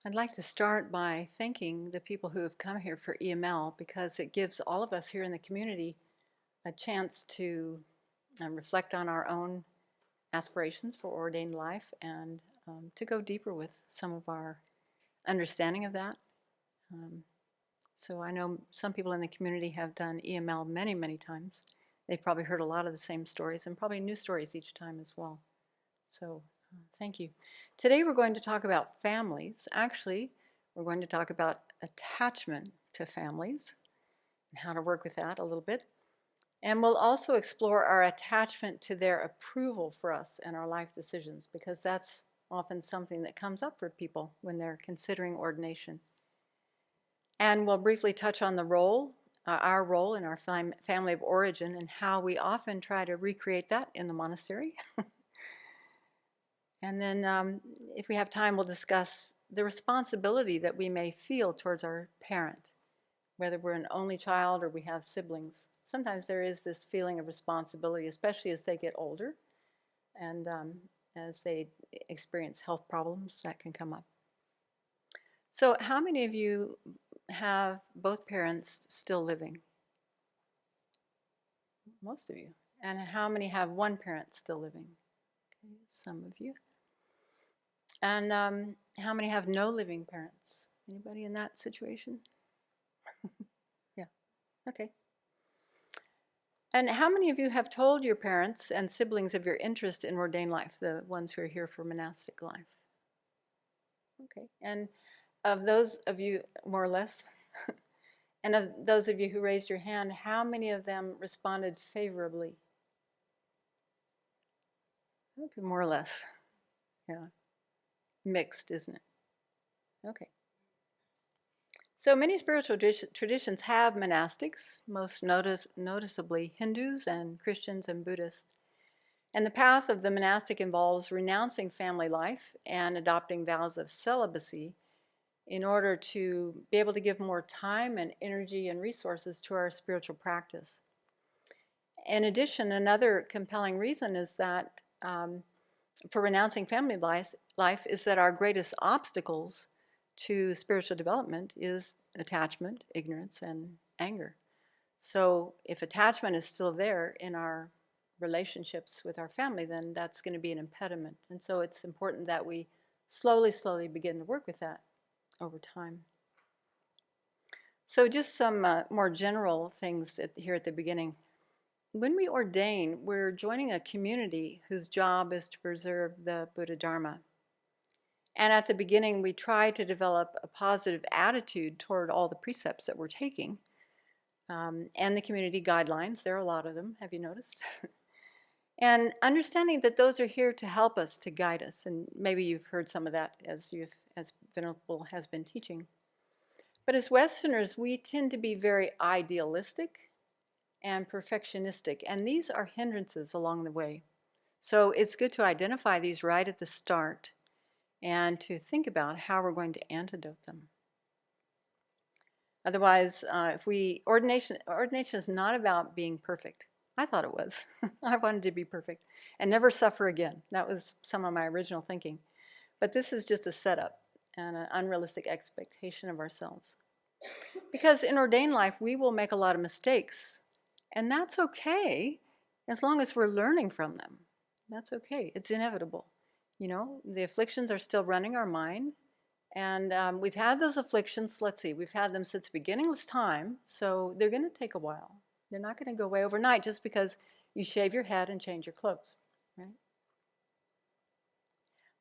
I'd like to start by thanking the people who have come here for EML because it gives all of us here in the community a chance to reflect on our own aspirations for ordained life and to go deeper with some of our understanding of that. So I know some people in the community have done EML many, many times. They've probably heard a lot of the same stories and probably new stories each time as well. So thank you. Today we're going to talk about families. Actually, we're going to talk about attachment to families and how to work with that a little bit. And we'll also explore our attachment to their approval for us and our life decisions, because that's often something that comes up for people when they're considering ordination. And we'll briefly touch on the role, our role in our family of origin, and how we often try to recreate that in the monastery. And then if we have time, we'll discuss the responsibility that we may feel towards our parent, whether we're an only child or we have siblings. Sometimes there is this feeling of responsibility, especially as they get older and as they experience health problems that can come up. So how many of you have both parents still living? Most of you. And how many have one parent still living? Okay, some of you. And how many have no living parents? Anybody in that situation? Yeah, okay. And how many of you have told your parents and siblings of your interest in ordained life, the ones who are here for monastic life? Okay, and of those of you, more or less, and of those of you who raised your hand, how many of them responded favorably? Okay, more or less, yeah. Mixed, isn't it? Okay. So many spiritual traditions have monastics, most noticeably Hindus and Christians and Buddhists. And the path of the monastic involves renouncing family life and adopting vows of celibacy in order to be able to give more time and energy and resources to our spiritual practice. In addition, another compelling reason is that for renouncing family life is that our greatest obstacles to spiritual development is attachment, ignorance, and anger. So if attachment is still there in our relationships with our family, then that's going to be an impediment. And so it's important that we slowly begin to work with that over time. So just some more general things here at the beginning. When we ordain, we're joining a community whose job is to preserve the Buddha Dharma. And at the beginning, we try to develop a positive attitude toward all the precepts that we're taking and the community guidelines. There are a lot of them, have you noticed? And understanding that those are here to help us, to guide us. And maybe you've heard some of that as Venerable has been teaching. But as Westerners, we tend to be very idealistic and perfectionistic, and these are hindrances along the way. So it's good to identify these right at the start and to think about how we're going to antidote them. Otherwise, ordination is not about being perfect. I thought it was. I wanted to be perfect and never suffer again. That was some of my original thinking. But this is just a setup and an unrealistic expectation of ourselves. Because in ordained life, we will make a lot of mistakes. And that's okay as long as we're learning from them. That's okay. It's inevitable. You know, the afflictions are still running our mind. And we've had those afflictions, let's see, we've had them since beginningless time. So they're going to take a while. They're not going to go away overnight just because you shave your head and change your clothes, right?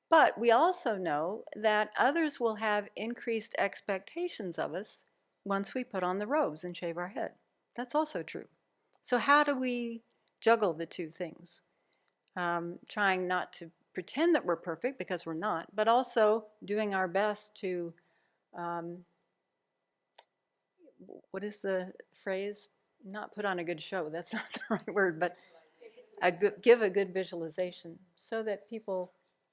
But we also know that others will have increased expectations of us once we put on the robes and shave our head. That's also true. So how do we juggle the two things? Trying not to pretend that we're perfect, because we're not, but also doing our best to, what is the phrase? Not put on a good show, that's not the right word, but give a good visualization so that people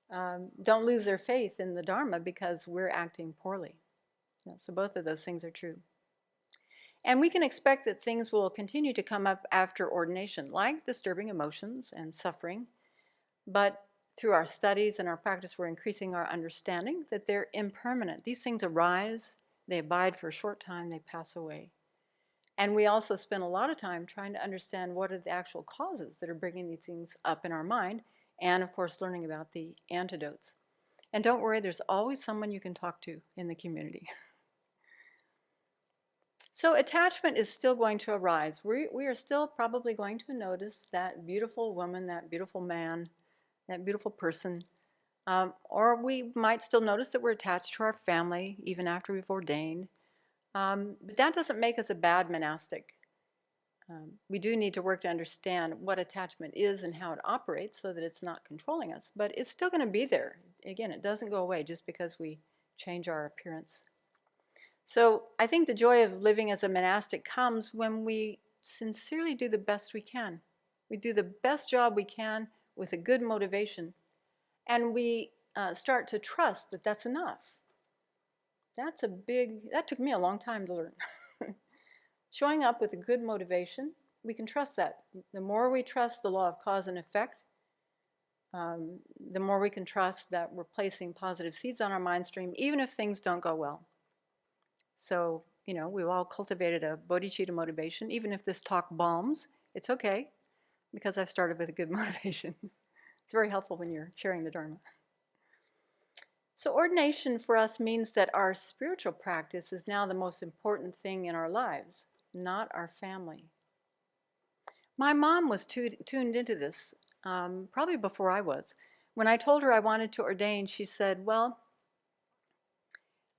don't lose their faith in the Dharma because we're acting poorly. So both of those things are true. And we can expect that things will continue to come up after ordination, like disturbing emotions and suffering. But through our studies and our practice, we're increasing our understanding that they're impermanent. These things arise, they abide for a short time, they pass away. And we also spend a lot of time trying to understand what are the actual causes that are bringing these things up in our mind, and of course, learning about the antidotes. And don't worry, there's always someone you can talk to in the community. So attachment is still going to arise. We are still probably going to notice that beautiful woman, that beautiful man, that beautiful person. Or we might still notice that we're attached to our family even after we've ordained. But that doesn't make us a bad monastic. We do need to work to understand what attachment is and how it operates so that it's not controlling us. But it's still going to be there. Again, it doesn't go away just because we change our appearance. So I think the joy of living as a monastic comes when we sincerely do the best we can. We do the best job we can with a good motivation. And we start to trust that that's enough. That took me a long time to learn. Showing up with a good motivation, we can trust that. The more we trust the law of cause and effect, the more we can trust that we're placing positive seeds on our mind stream, even if things don't go well. So, we've all cultivated a bodhicitta motivation. Even if this talk bombs, it's okay, because I started with a good motivation. It's very helpful when you're sharing the Dharma. So ordination for us means that our spiritual practice is now the most important thing in our lives, not our family. My mom was tuned into this, probably before I was. When I told her I wanted to ordain, she said, well,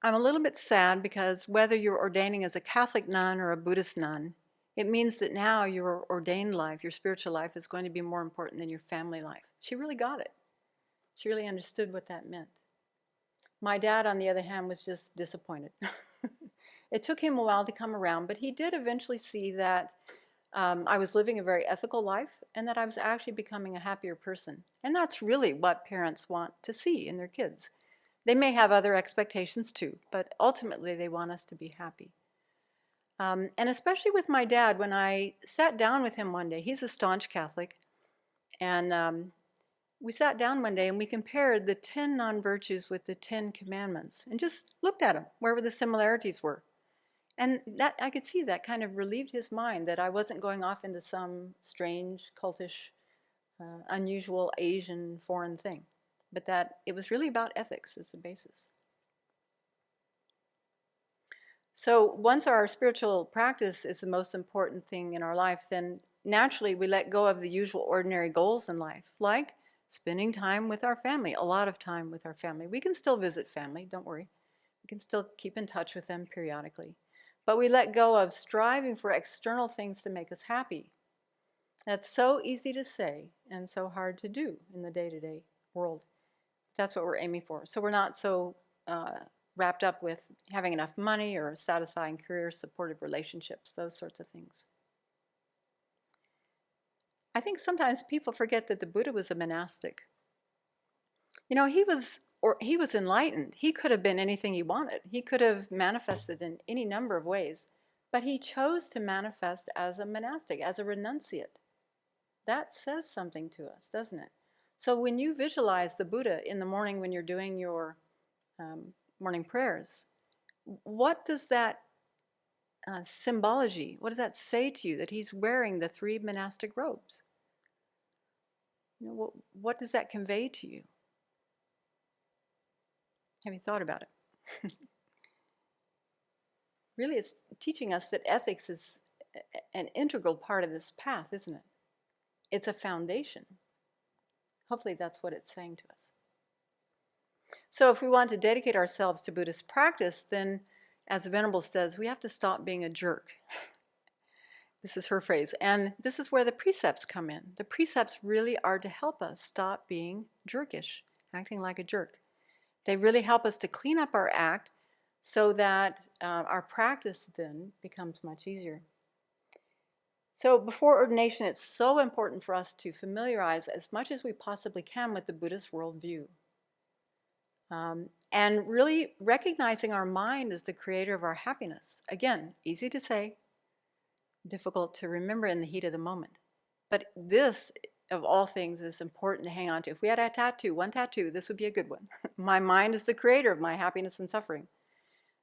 I'm a little bit sad because whether you're ordaining as a Catholic nun or a Buddhist nun, it means that now your ordained life, your spiritual life, is going to be more important than your family life. She really got it. She really understood what that meant. My dad, on the other hand, was just disappointed. It took him a while to come around, but he did eventually see that I was living a very ethical life and that I was actually becoming a happier person. And that's really what parents want to see in their kids. They may have other expectations too, but ultimately they want us to be happy. And especially with my dad, when I sat down with him one day, he's a staunch Catholic, and we sat down one day and we compared the 10 non-virtues with the 10 commandments and just looked at them, wherever the similarities were. And that I could see that kind of relieved his mind, that I wasn't going off into some strange, cultish, unusual Asian foreign thing, but that it was really about ethics as the basis. So once our spiritual practice is the most important thing in our life, then naturally we let go of the usual ordinary goals in life, like spending time with our family, a lot of time with our family. We can still visit family, don't worry. We can still keep in touch with them periodically. But we let go of striving for external things to make us happy. That's so easy to say and so hard to do in the day-to-day world. That's what we're aiming for. So we're not so wrapped up with having enough money or satisfying career, supportive relationships, those sorts of things. I think sometimes people forget that the Buddha was a monastic. He was enlightened. He could have been anything he wanted. He could have manifested in any number of ways, but he chose to manifest as a monastic, as a renunciate. That says something to us, doesn't it? So when you visualize the Buddha in the morning when you're doing your morning prayers, what does that symbology, what does that say to you, that he's wearing the 3 monastic robes? What does that convey to you? Have you thought about it? Really, it's teaching us that ethics is an integral part of this path, isn't it? It's a foundation. Hopefully that's what it's saying to us. So if we want to dedicate ourselves to Buddhist practice, then, as the Venerable says, we have to stop being a jerk. This is her phrase. And this is where the precepts come in. The precepts really are to help us stop being jerkish, acting like a jerk. They really help us to clean up our act so that our practice then becomes much easier. So before ordination, it's so important for us to familiarize as much as we possibly can with the Buddhist worldview. And really recognizing our mind as the creator of our happiness. Again, easy to say, difficult to remember in the heat of the moment. But this of all things is important to hang on to. If we had a tattoo, one tattoo, this would be a good one. My mind is the creator of my happiness and suffering.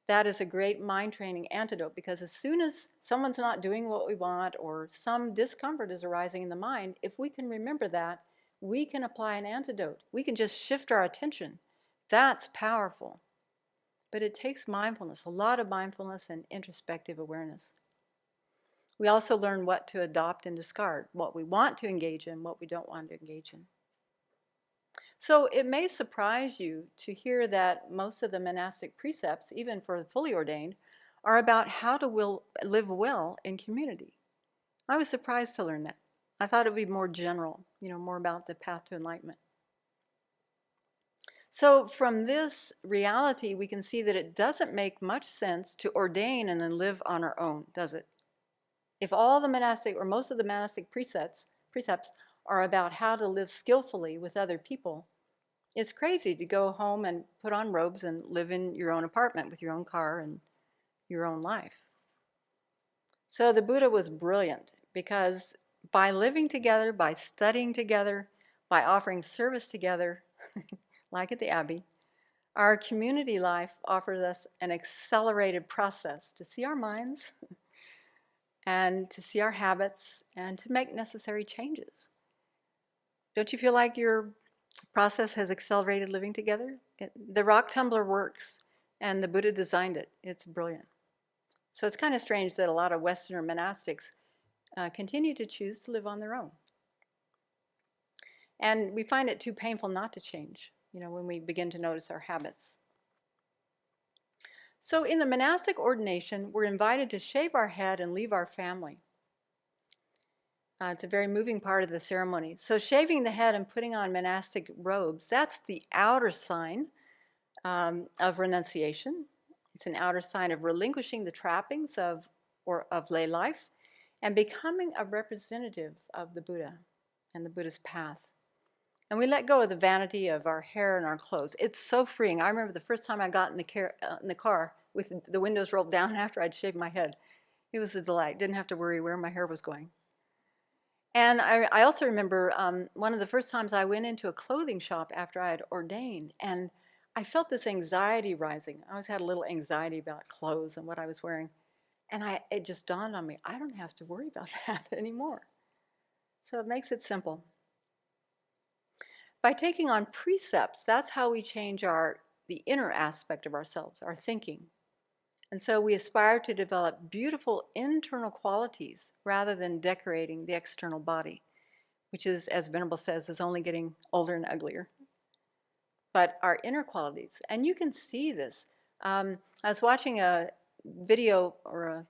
That is a great mind training antidote, because as soon as someone's not doing what we want or some discomfort is arising in the mind, if we can remember that, we can apply an antidote. We can just shift our attention. That's powerful. But it takes mindfulness, a lot of mindfulness and introspective awareness. We also learn what to adopt and discard, what we want to engage in, what we don't want to engage in. So it may surprise you to hear that most of the monastic precepts, even for the fully ordained, are about how to live well in community. I was surprised to learn that. I thought it would be more general, more about the path to enlightenment. So from this reality, we can see that it doesn't make much sense to ordain and then live on our own, does it? If all the monastic or most of the monastic precepts are about how to live skillfully with other people, it's crazy to go home and put on robes and live in your own apartment with your own car and your own life. So the Buddha was brilliant, because by living together, by studying together, by offering service together, like at the Abbey, our community life offers us an accelerated process to see our minds and to see our habits and to make necessary changes. Don't you feel like your process has accelerated living together? The rock tumbler works, and the Buddha designed it. It's brilliant. So it's kind of strange that a lot of Westerner monastics continue to choose to live on their own. And we find it too painful not to change, when we begin to notice our habits. So in the monastic ordination, we're invited to shave our head and leave our family. It's a very moving part of the ceremony. So shaving the head and putting on monastic robes, that's the outer sign of renunciation. It's an outer sign of relinquishing the trappings of lay life and becoming a representative of the Buddha and the Buddhist path. And we let go of the vanity of our hair and our clothes. It's so freeing. I remember the first time I got in the car with the windows rolled down after I'd shaved my head. It was a delight. Didn't have to worry where my hair was going. And I also remember one of the first times I went into a clothing shop after I had ordained, and I felt this anxiety rising. I always had a little anxiety about clothes and what I was wearing. And it just dawned on me, I don't have to worry about that anymore. So it makes it simple. By taking on precepts, that's how we change the inner aspect of ourselves, our thinking. And so we aspire to develop beautiful internal qualities rather than decorating the external body, which is, as Venerable says, is only getting older and uglier. But our inner qualities, and you can see this. I was watching a video, or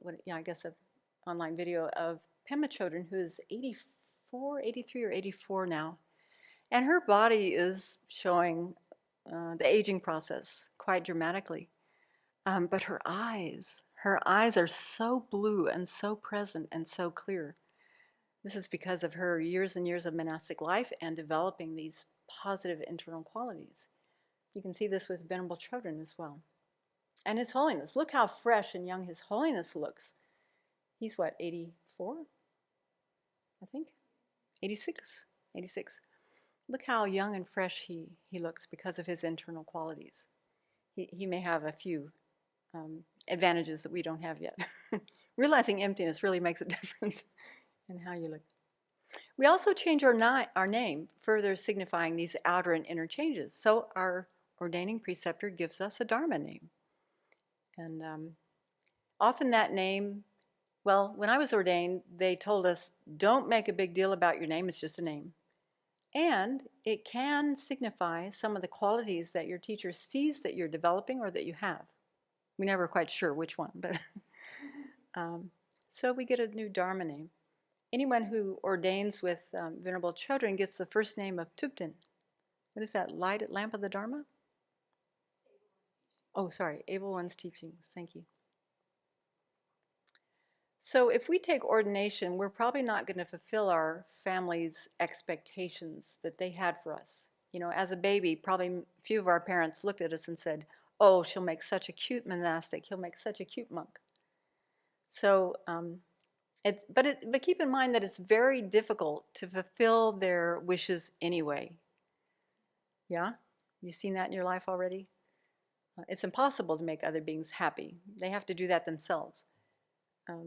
an online video of Pema Chodron, who is 83 or 84 now. And her body is showing the aging process quite dramatically. But her eyes are so blue and so present and so clear. This is because of her years and years of monastic life and developing these positive internal qualities. You can see this with Venerable Chodron as well. And His Holiness, look how fresh and young His Holiness looks. He's what, 84? I think? 86. Look how young and fresh he looks because of his internal qualities. He may have a few advantages that we don't have yet. Realizing emptiness really makes a difference in how you look. We also change our name, further signifying these outer and inner changes. So our ordaining preceptor gives us a Dharma name. And often that name, well, when I was ordained, they told us, don't make a big deal about your name, it's just a name. And it can signify some of the qualities that your teacher sees that you're developing or that you have. We're never quite sure which one, but so we get a new Dharma name. Anyone who ordains with Venerable Chodron gets the first name of Tubten. What is that, lamp of the Dharma? Oh, sorry, Able One's teachings, thank you. So if we take ordination, we're probably not going to fulfill our family's expectations that they had for us. As a baby, probably a few of our parents looked at us and said, oh, she'll make such a cute monastic, he'll make such a cute monk. So But keep in mind that it's very difficult to fulfill their wishes anyway. Yeah? You've seen that in your life already? It's impossible to make other beings happy. They have to do that themselves.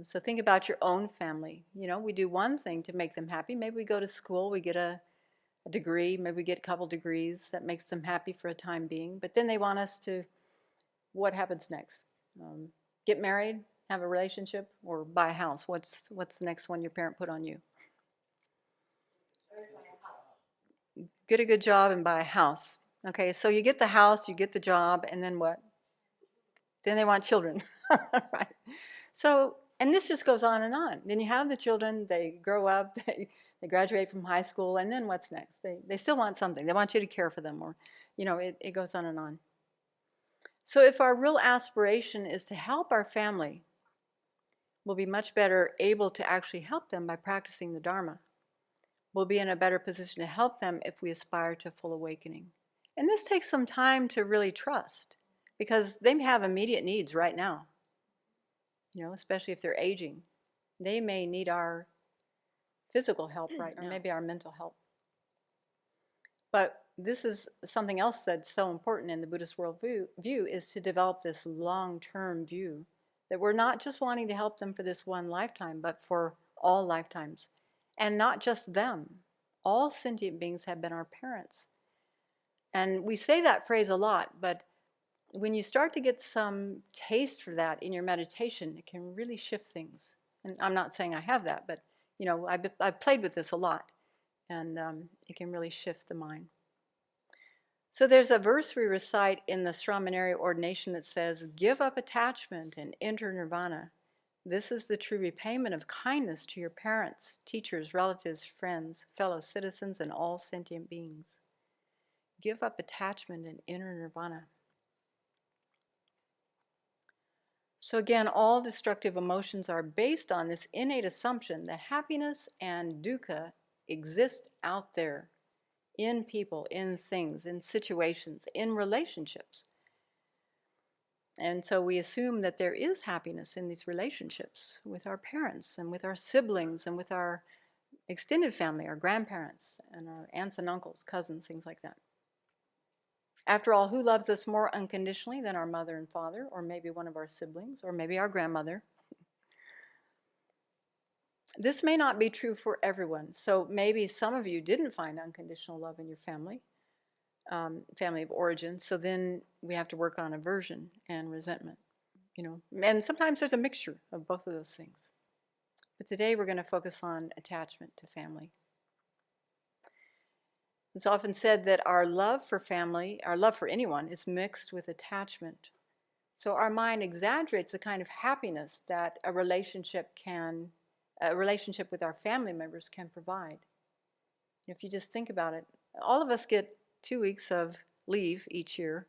So think about your own family. You know, we do one thing to make them happy. Maybe we go to school, we get a degree, maybe we get a couple degrees that makes them happy for a time being. But then they want us to, what happens next? Get married, have a relationship, or buy a house? What's the next one your parent put on you? Get a good job and buy a house. Okay, so you get the house, you get the job, and then what? Then they want children, right? So, and this just goes on and on. Then you have the children, they grow up, they graduate from high school, and then what's next? They still want something. They want you to care for them, or, you know, it goes on and on. So if our real aspiration is to help our family, we'll be much better able to actually help them by practicing the Dharma. We'll be in a better position to help them if we aspire to full awakening. And this takes some time to really trust, because they have immediate needs right now, you know, especially if they're aging. They may need our physical help right now, or maybe our mental help. But this is something else that's so important in the Buddhist worldview, is to develop this long-term view that we're not just wanting to help them for this one lifetime, but for all lifetimes. And not just them. All sentient beings have been our parents. And we say that phrase a lot, but when you start to get some taste for that in your meditation, it can really shift things. And I'm not saying I have that, but you know, I've played with this a lot, and it can really shift the mind. So there's a verse we recite in the Sramaneri ordination that says, "Give up attachment and enter nirvana. This is the true repayment of kindness to your parents, teachers, relatives, friends, fellow citizens, and all sentient beings. Give up attachment and enter nirvana." So again, all destructive emotions are based on this innate assumption that happiness and dukkha exist out there in people, in things, in situations, in relationships. And so we assume that there is happiness in these relationships with our parents and with our siblings and with our extended family, our grandparents and our aunts and uncles, cousins, things like that. After all, who loves us more unconditionally than our mother and father, or maybe one of our siblings, or maybe our grandmother? This may not be true for everyone. So maybe some of you didn't find unconditional love in your family, family of origin. So then we have to work on aversion and resentment, you know. And sometimes there's a mixture of both of those things. But today we're going to focus on attachment to family. It's often said that our love for family, our love for anyone, is mixed with attachment. So our mind exaggerates the kind of happiness that a relationship with our family members can provide. If you just think about it, all of us get 2 weeks of leave each year,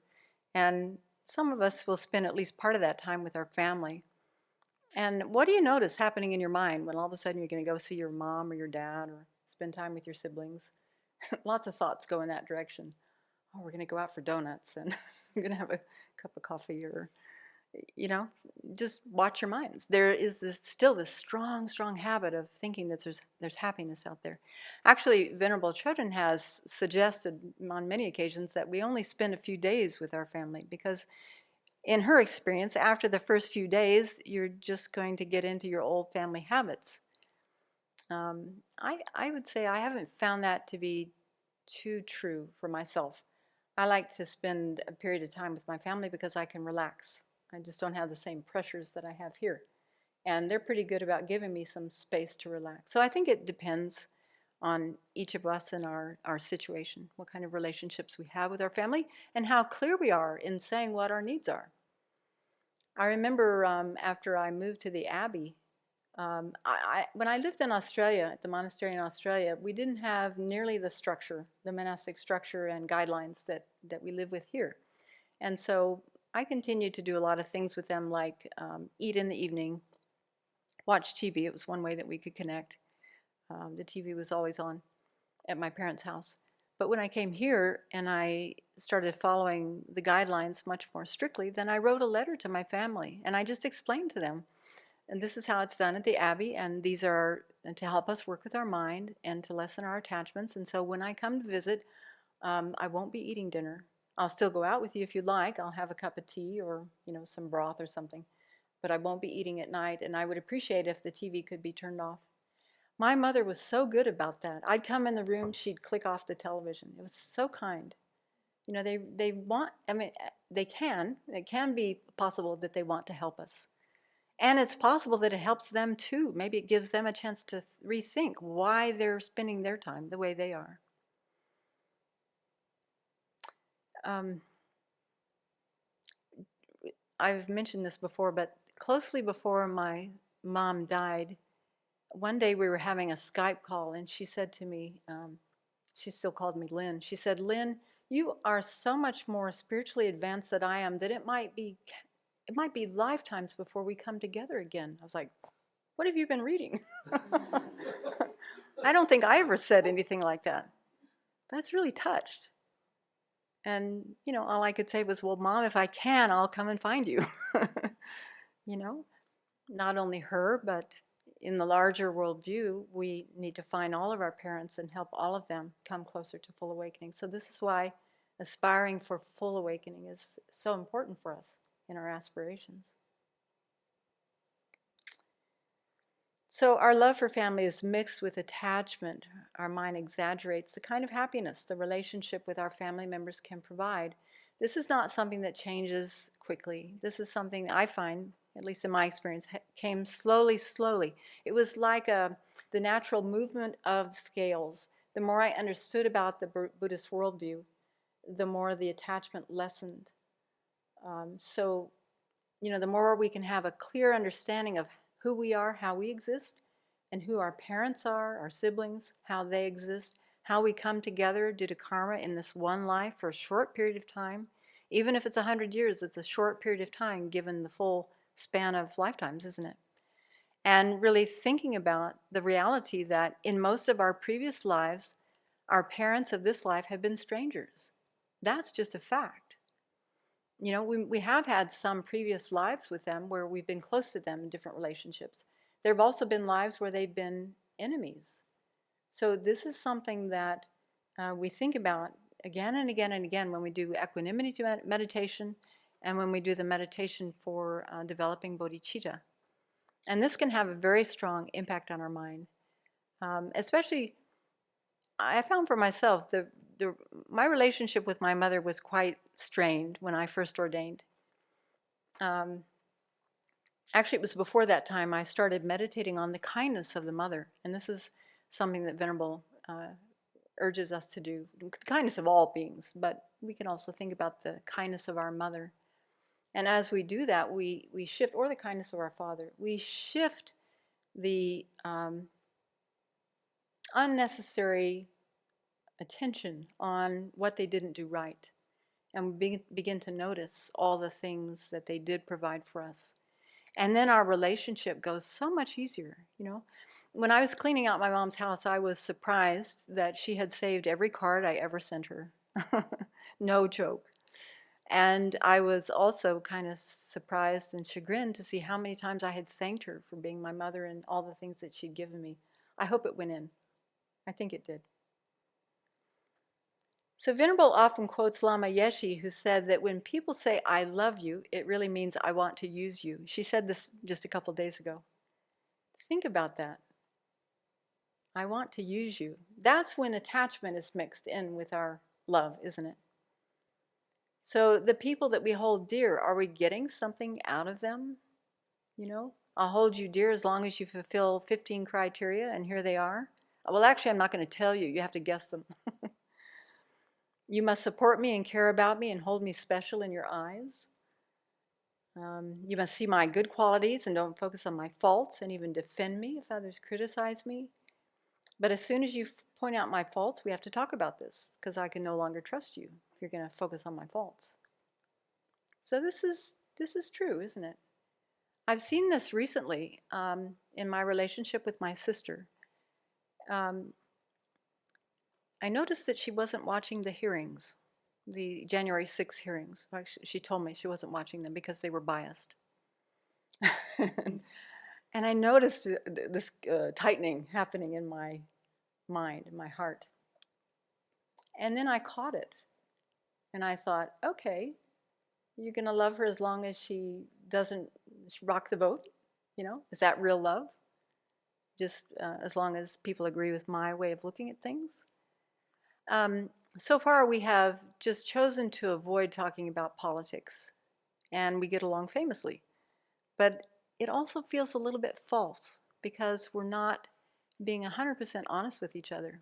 and some of us will spend at least part of that time with our family. And what do you notice happening in your mind when all of a sudden you're going to go see your mom or your dad or spend time with your siblings? Lots of thoughts go in that direction. Oh, we're going to go out for donuts, and we're going to have a cup of coffee, or, you know, just watch your minds. There is still this strong habit of thinking that there's happiness out there. Actually, Venerable Chodron has suggested on many occasions that we only spend a few days with our family, because in her experience, after the first few days, you're just going to get into your old family habits. I would say I haven't found that to be too true for myself. I like to spend a period of time with my family because I can relax. I just don't have the same pressures that I have here. And they're pretty good about giving me some space to relax. So I think it depends on each of us and our situation, what kind of relationships we have with our family, and how clear we are in saying what our needs are. I remember after I moved to the Abbey, when I lived in Australia, at the monastery in Australia, we didn't have nearly the structure, the monastic structure and guidelines that we live with here. And so I continued to do a lot of things with them, like eat in the evening, watch TV. It was one way that we could connect. The TV was always on at my parents' house. But when I came here and I started following the guidelines much more strictly, then I wrote a letter to my family, and I just explained to them And this is how it's done at the Abbey, and these are to help us work with our mind and to lessen our attachments. And so when I come to visit, I won't be eating dinner. I'll still go out with you if you'd like. I'll have a cup of tea or, some broth or something, but I won't be eating at night, and I would appreciate if the TV could be turned off. My mother was so good about that. I'd come in the room, she'd click off the television. It was so kind. They want, it can be possible that they want to help us. And it's possible that it helps them too. Maybe it gives them a chance to rethink why they're spending their time the way they are. I've mentioned this before, but closely before my mom died, one day we were having a Skype call, and she said to me, she still called me Lynn. She said, "Lynn, you are so much more spiritually advanced than I am that it might be lifetimes before we come together again." I was like, "What have you been reading?" I don't think I ever said anything like that. But I was really touched. And, all I could say was, "Well, Mom, if I can, I'll come and find you." Not only her, but in the larger worldview, we need to find all of our parents and help all of them come closer to full awakening. So this is why aspiring for full awakening is so important for us in our aspirations. So our love for family is mixed with attachment. Our mind exaggerates the kind of happiness the relationship with our family members can provide. This is not something that changes quickly. This is something I find, at least in my experience, came slowly, slowly. It was like the natural movement of scales. The more I understood about the Buddhist worldview, the more the attachment lessened. So, the more we can have a clear understanding of who we are, how we exist, and who our parents are, our siblings, how they exist, how we come together due to karma in this one life for a short period of time. Even if it's 100 years, it's a short period of time given the full span of lifetimes, isn't it? And really thinking about the reality that in most of our previous lives, our parents of this life have been strangers. That's just a fact. We have had some previous lives with them where we've been close to them in different relationships. There have also been lives where they've been enemies. So this is something that we think about again and again and again when we do equanimity meditation and when we do the meditation for developing bodhicitta. And this can have a very strong impact on our mind. Especially, I found for myself, my relationship with my mother was quite strained when I first ordained. Actually, it was before that time I started meditating on the kindness of the mother. And this is something that Venerable urges us to do, the kindness of all beings, but we can also think about the kindness of our mother. And as we do that, we shift, or the kindness of our father, we shift the unnecessary attention on what they didn't do right. And we begin to notice all the things that they did provide for us. And then our relationship goes so much easier, When I was cleaning out my mom's house, I was surprised that she had saved every card I ever sent her. No joke. And I was also kind of surprised and chagrined to see how many times I had thanked her for being my mother and all the things that she'd given me. I hope it went in. I think it did. So Venerable often quotes Lama Yeshe, who said that when people say, "I love you," it really means "I want to use you." She said this just a couple days ago. Think about that. I want to use you. That's when attachment is mixed in with our love, isn't it? So the people that we hold dear, are we getting something out of them? I'll hold you dear as long as you fulfill 15 criteria, and here they are. Well, actually, I'm not going to tell you. You have to guess them. You must support me and care about me and hold me special in your eyes. You must see my good qualities and don't focus on my faults and even defend me if others criticize me. But as soon as you point out my faults, we have to talk about this because I can no longer trust you if you're going to focus on my faults. So this is true, isn't it? I've seen this recently in my relationship with my sister. I noticed that she wasn't watching the hearings, the January 6th hearings. She told me she wasn't watching them because they were biased. And I noticed this tightening happening in my mind, in my heart. And then I caught it. And I thought, okay, you're going to love her as long as she doesn't rock the boat? You know, is that real love? Just as long as people agree with my way of looking at things? So far, we have just chosen to avoid talking about politics, and we get along famously. But it also feels a little bit false because we're not being 100% honest with each other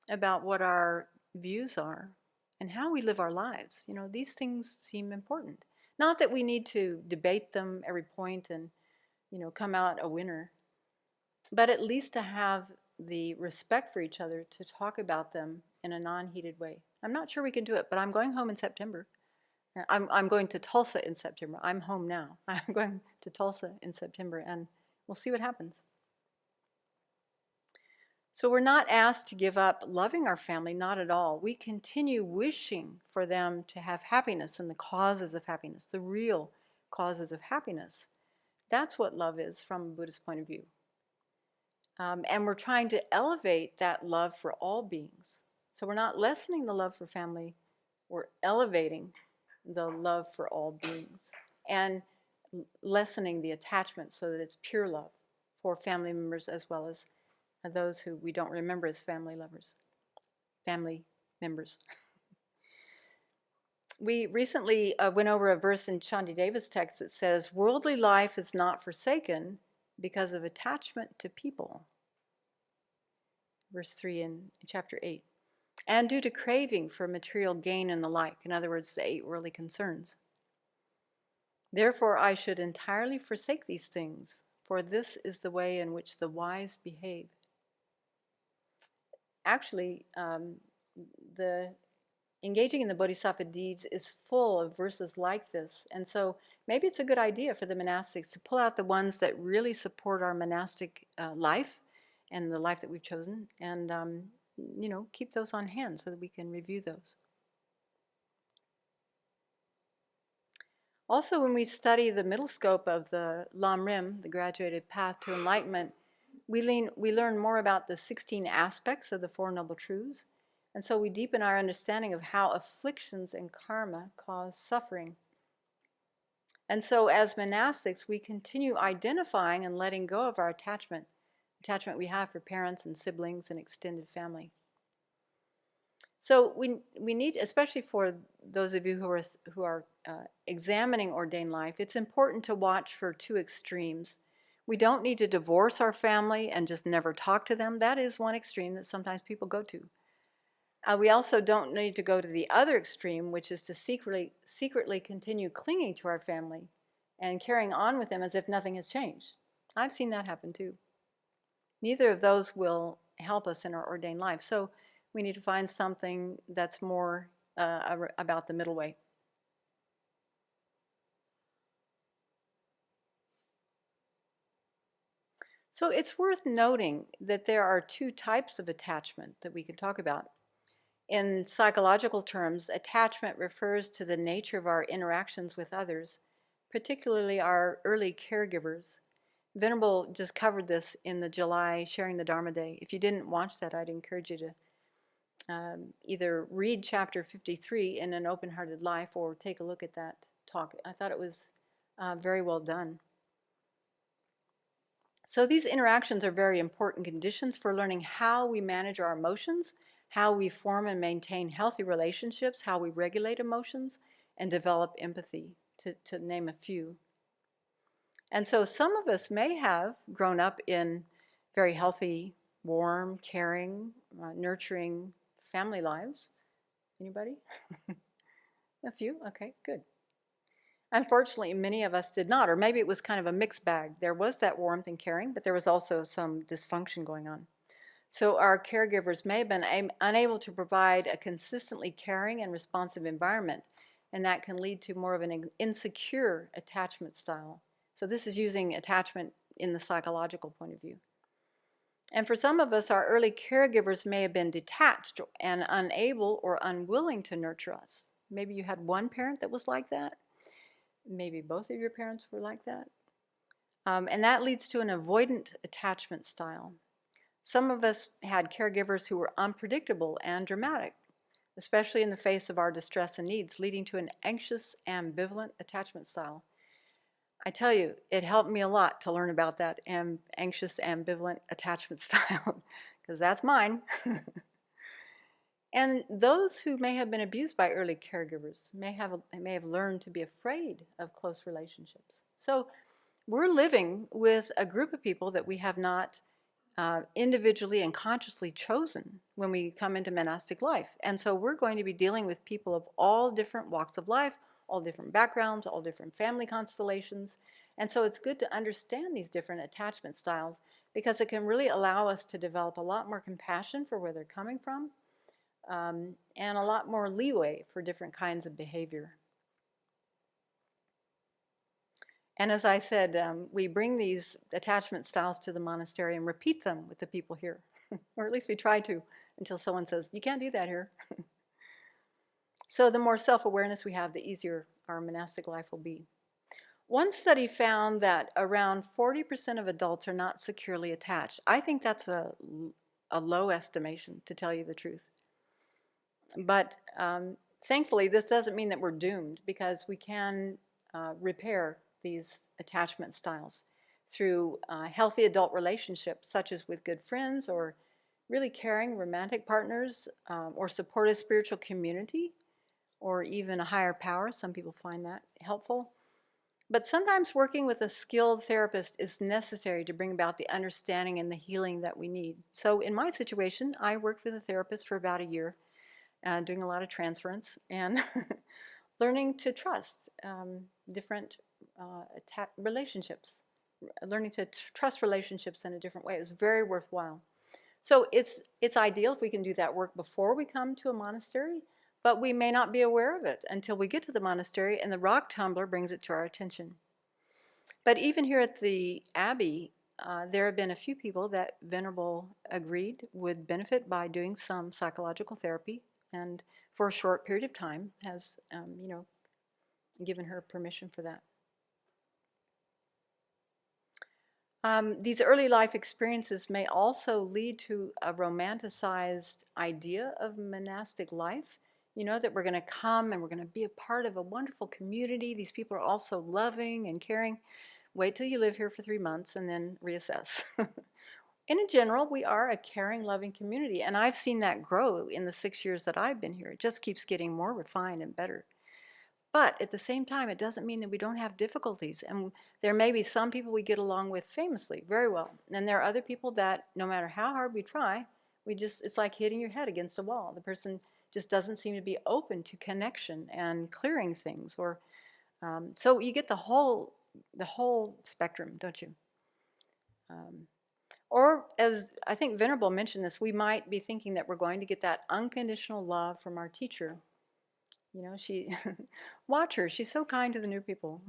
about what our views are and how we live our lives. You know, these things seem important. Not that we need to debate them every point and, you know, come out a winner, but at least to have the respect for each other to talk about them in a non-heated way. I'm not sure we can do it, but I'm going home in September. I'm going to Tulsa in September. I'm home now. I'm going to Tulsa in September, and we'll see what happens. So we're not asked to give up loving our family, not at all. We continue wishing for them to have happiness and the causes of happiness, the real causes of happiness. That's what love is from a Buddhist point of view. And we're trying to elevate that love for all beings. So we're not lessening the love for family, we're elevating the love for all beings and lessening the attachment so that it's pure love for family members as well as those who we don't remember as family members. We recently went over a verse in Shantideva's text that says, worldly life is not forsaken because of attachment to people. Verse 3 in chapter 8. And due to craving for material gain and the like, in other words, the 8 worldly concerns. Therefore, I should entirely forsake these things, for this is the way in which the wise behave. Actually, the engaging in the Bodhisattva deeds is full of verses like this. And so maybe it's a good idea for the monastics to pull out the ones that really support our monastic life and the life that we've chosen, and you know, keep those on hand so that we can review those. Also, when we study the middle scope of the Lam Rim, the graduated path to enlightenment, we learn more about the 16 aspects of the Four Noble Truths. And so we deepen our understanding of how afflictions and karma cause suffering. And so as monastics, we continue identifying and letting go of our attachment we have for parents and siblings and extended family. So we need, especially for those of you who are examining ordained life, it's important to watch for 2 extremes. We don't need to divorce our family and just never talk to them. That is one extreme that sometimes people go to. We also don't need to go to the other extreme, which is to secretly continue clinging to our family and carrying on with them as if nothing has changed. I've seen that happen too. Neither of those will help us in our ordained life. So we need to find something that's more about the middle way. So it's worth noting that there are 2 types of attachment that we can talk about. In psychological terms, attachment refers to the nature of our interactions with others, particularly our early caregivers. Venerable just covered this in the July Sharing the Dharma Day. If you didn't watch that, I'd encourage you to either read chapter 53 in An Open-Hearted Life or take a look at that talk. I thought it was very well done. So these interactions are very important conditions for learning how we manage our emotions, how we form and maintain healthy relationships, how we regulate emotions, and develop empathy, to name a few. And so some of us may have grown up in very healthy, warm, caring, nurturing family lives. Anybody? A few? Okay, good. Unfortunately, many of us did not, or maybe it was kind of a mixed bag. There was that warmth and caring, but there was also some dysfunction going on. So our caregivers may have been unable to provide a consistently caring and responsive environment, and that can lead to more of an insecure attachment style. So this is using attachment in the psychological point of view. And for some of us, our early caregivers may have been detached and unable or unwilling to nurture us. Maybe you had one parent that was like that. Maybe both of your parents were like that. And that leads to an avoidant attachment style. Some of us had caregivers who were unpredictable and dramatic, especially in the face of our distress and needs, leading to an anxious, ambivalent attachment style. I tell you, it helped me a lot to learn about that anxious, ambivalent attachment style, because that's mine. And those who may have been abused by early caregivers may have learned to be afraid of close relationships. So we're living with a group of people that we have not individually and consciously chosen when we come into monastic life. And so we're going to be dealing with people of all different walks of life, all different backgrounds, all different family constellations. And so it's good to understand these different attachment styles, because it can really allow us to develop a lot more compassion for where they're coming from, and a lot more leeway for different kinds of behavior. And as I said, we bring these attachment styles to the monastery and repeat them with the people here, or at least we try to, until someone says, you can't do that here. So the more self-awareness we have, the easier our monastic life will be. One study found that around 40% of adults are not securely attached. I think that's a low estimation, to tell you the truth. But thankfully, this doesn't mean that we're doomed, because we can repair these attachment styles through healthy adult relationships, such as with good friends or really caring romantic partners, or supportive spiritual community, or even a higher power. Some people find that helpful. But sometimes working with a skilled therapist is necessary to bring about the understanding and the healing that we need. So in my situation, I worked with a therapist for about a year, doing a lot of transference and learning to trust different relationships, learning to trust relationships in a different way. It was very worthwhile. So it's ideal if we can do that work before we come to a monastery, but we may not be aware of it until we get to the monastery and the rock tumbler brings it to our attention. But even here at the Abbey, there have been a few people that Venerable agreed would benefit by doing some psychological therapy, and for a short period of time has, given her permission for that. These early life experiences may also lead to a romanticized idea of monastic life. That we're going to come and we're going to be a part of a wonderful community. These people are also loving and caring. Wait till you live here for 3 months and then reassess. In general, we are a caring, loving community, and I've seen that grow in the 6 years that I've been here. It just keeps getting more refined and better. But at the same time, it doesn't mean that we don't have difficulties. And there may be some people we get along with famously, very well. And there are other people that, no matter how hard we try, it's like hitting your head against a wall. The person just doesn't seem to be open to connection and clearing things. Or so you get the whole spectrum, don't you? Or as I think Venerable mentioned this, we might be thinking that we're going to get that unconditional love from our teacher. Watch her. She's so kind to the new people.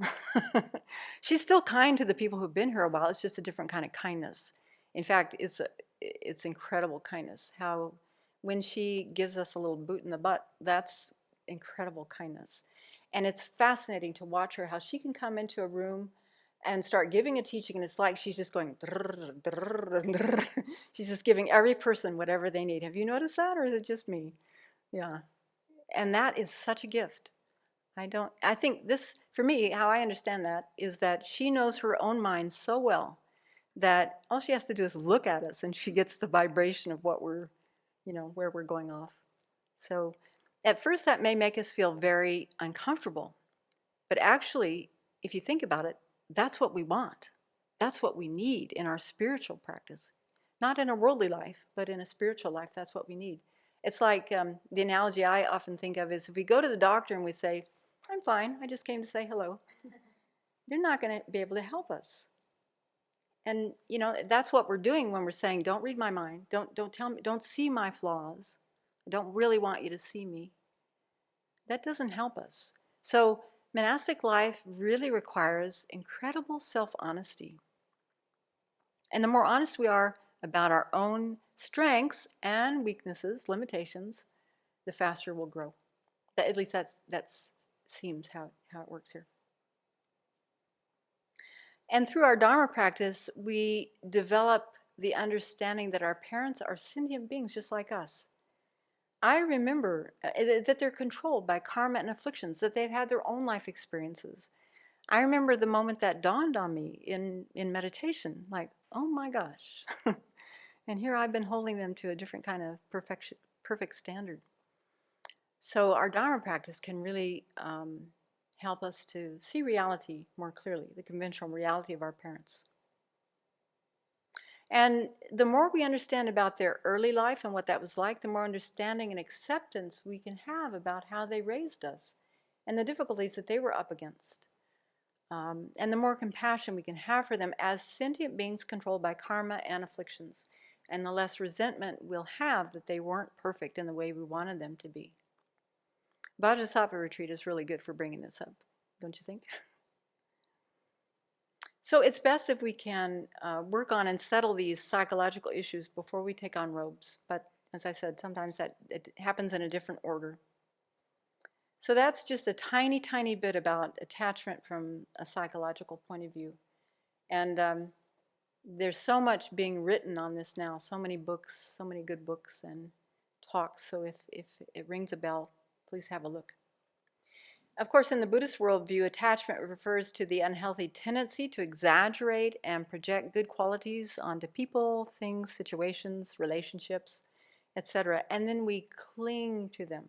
She's still kind to the people who've been here a while. It's just a different kind of kindness. In fact, it's incredible kindness. How when she gives us a little boot in the butt, that's incredible kindness. And it's fascinating to watch her, how she can come into a room and start giving a teaching, and it's like she's just going, she's just giving every person whatever they need. Have you noticed that, or is it just me? Yeah. And that is such a gift. I think this, for me, how I understand that is that she knows her own mind so well that all she has to do is look at us and she gets the vibration of what we're, where we're going off. So at first that may make us feel very uncomfortable. But actually, if you think about it, that's what we want. That's what we need in our spiritual practice. Not in a worldly life, but in a spiritual life, that's what we need. It's like the analogy I often think of is if we go to the doctor and we say, I'm fine, I just came to say hello, they're not going to be able to help us. And, that's what we're doing when we're saying, don't read my mind, don't tell me, don't see my flaws, I don't really want you to see me. That doesn't help us. So monastic life really requires incredible self-honesty. And the more honest we are about our own strengths and weaknesses, limitations, the faster we'll grow. At least that seems how it works here. And through our Dharma practice, we develop the understanding that our parents are sentient beings just like us. I remember that they're controlled by karma and afflictions, that they've had their own life experiences. I remember the moment that dawned on me in meditation, like, oh my gosh. And here I've been holding them to a different kind of perfect standard. So our Dharma practice can really help us to see reality more clearly, the conventional reality of our parents. And the more we understand about their early life and what that was like, the more understanding and acceptance we can have about how they raised us and the difficulties that they were up against. And the more compassion we can have for them as sentient beings controlled by karma and afflictions, and the less resentment we'll have that they weren't perfect in the way we wanted them to be. Vajrasattva retreat is really good for bringing this up, don't you think? So it's best if we can work on and settle these psychological issues before we take on robes. But as I said, sometimes that it happens in a different order. So that's just a tiny, tiny bit about attachment from a psychological point of view. And there's so much being written on this now, so many books, so many good books and talks. So if it rings a bell, please have a look. Of course, in the Buddhist worldview, attachment refers to the unhealthy tendency to exaggerate and project good qualities onto people, things, situations, relationships, etc. And then we cling to them.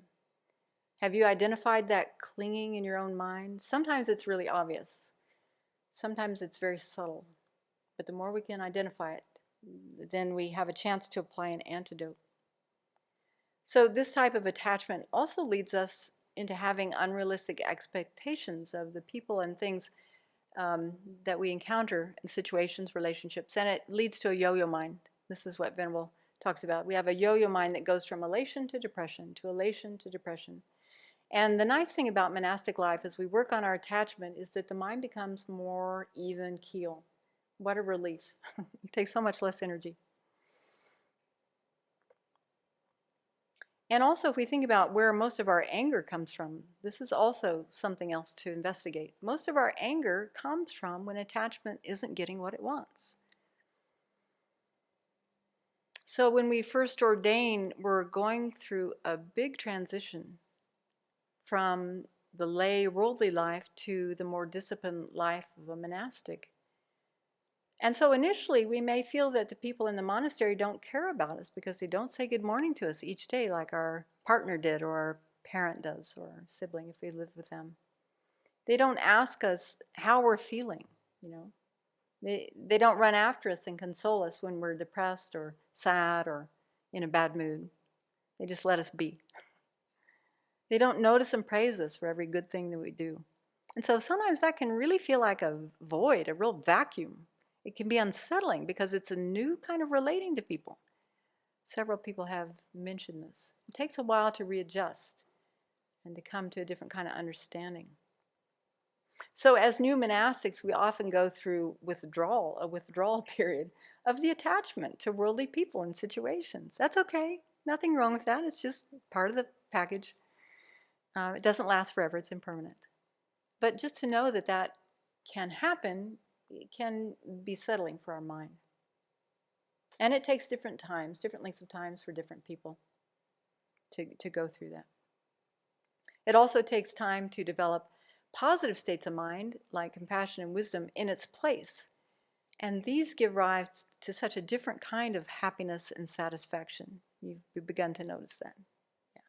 Have you identified that clinging in your own mind? Sometimes it's really obvious. Sometimes it's very subtle. But the more we can identify it, then we have a chance to apply an antidote. So this type of attachment also leads us into having unrealistic expectations of the people and things that we encounter in situations, relationships, and it leads to a yo-yo mind. This is what Venerable talks about. We have a yo-yo mind that goes from elation to depression, to elation to depression. And the nice thing about monastic life as we work on our attachment is that the mind becomes more even keel. What a relief. It takes so much less energy. And also, if we think about where most of our anger comes from, this is also something else to investigate. Most of our anger comes from when attachment isn't getting what it wants. So when we first ordain, we're going through a big transition from the lay worldly life to the more disciplined life of a monastic. And so initially we may feel that the people in the monastery don't care about us because they don't say good morning to us each day like our partner did or our parent does or our sibling if we live with them. They don't ask us how we're feeling, you know. They don't run after us and console us when we're depressed or sad or in a bad mood. They just let us be. They don't notice and praise us for every good thing that we do. And so sometimes that can really feel like a void, a real vacuum. It can be unsettling because it's a new kind of relating to people. Several people have mentioned this. It takes a while to readjust and to come to a different kind of understanding. So as new monastics, we often go through a withdrawal period of the attachment to worldly people and situations. That's okay. Nothing wrong with that. It's just part of the package. It doesn't last forever. It's impermanent. But just to know that that can happen, it can be settling for our mind. And it takes different times, different lengths of times for different people to go through that. It also takes time to develop positive states of mind, like compassion and wisdom, in its place. And these give rise to such a different kind of happiness and satisfaction. You've begun to notice that. Yeah.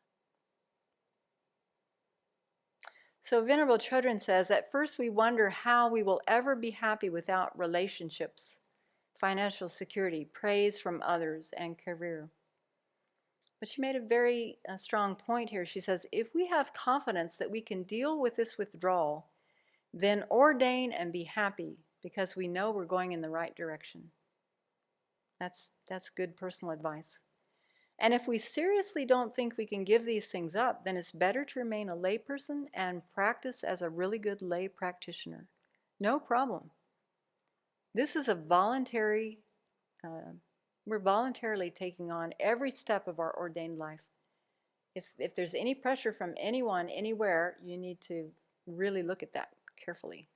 So Venerable Chodron says, at first we wonder how we will ever be happy without relationships, financial security, praise from others, and career. But she made a very strong point here. She says, if we have confidence that we can deal with this withdrawal, then ordain and be happy because we know we're going in the right direction. That's good personal advice. And if we seriously don't think we can give these things up, then it's better to remain a layperson and practice as a really good lay practitioner. No problem. This is a voluntary, we're voluntarily taking on every step of our ordained life. If there's any pressure from anyone, anywhere, you need to really look at that carefully.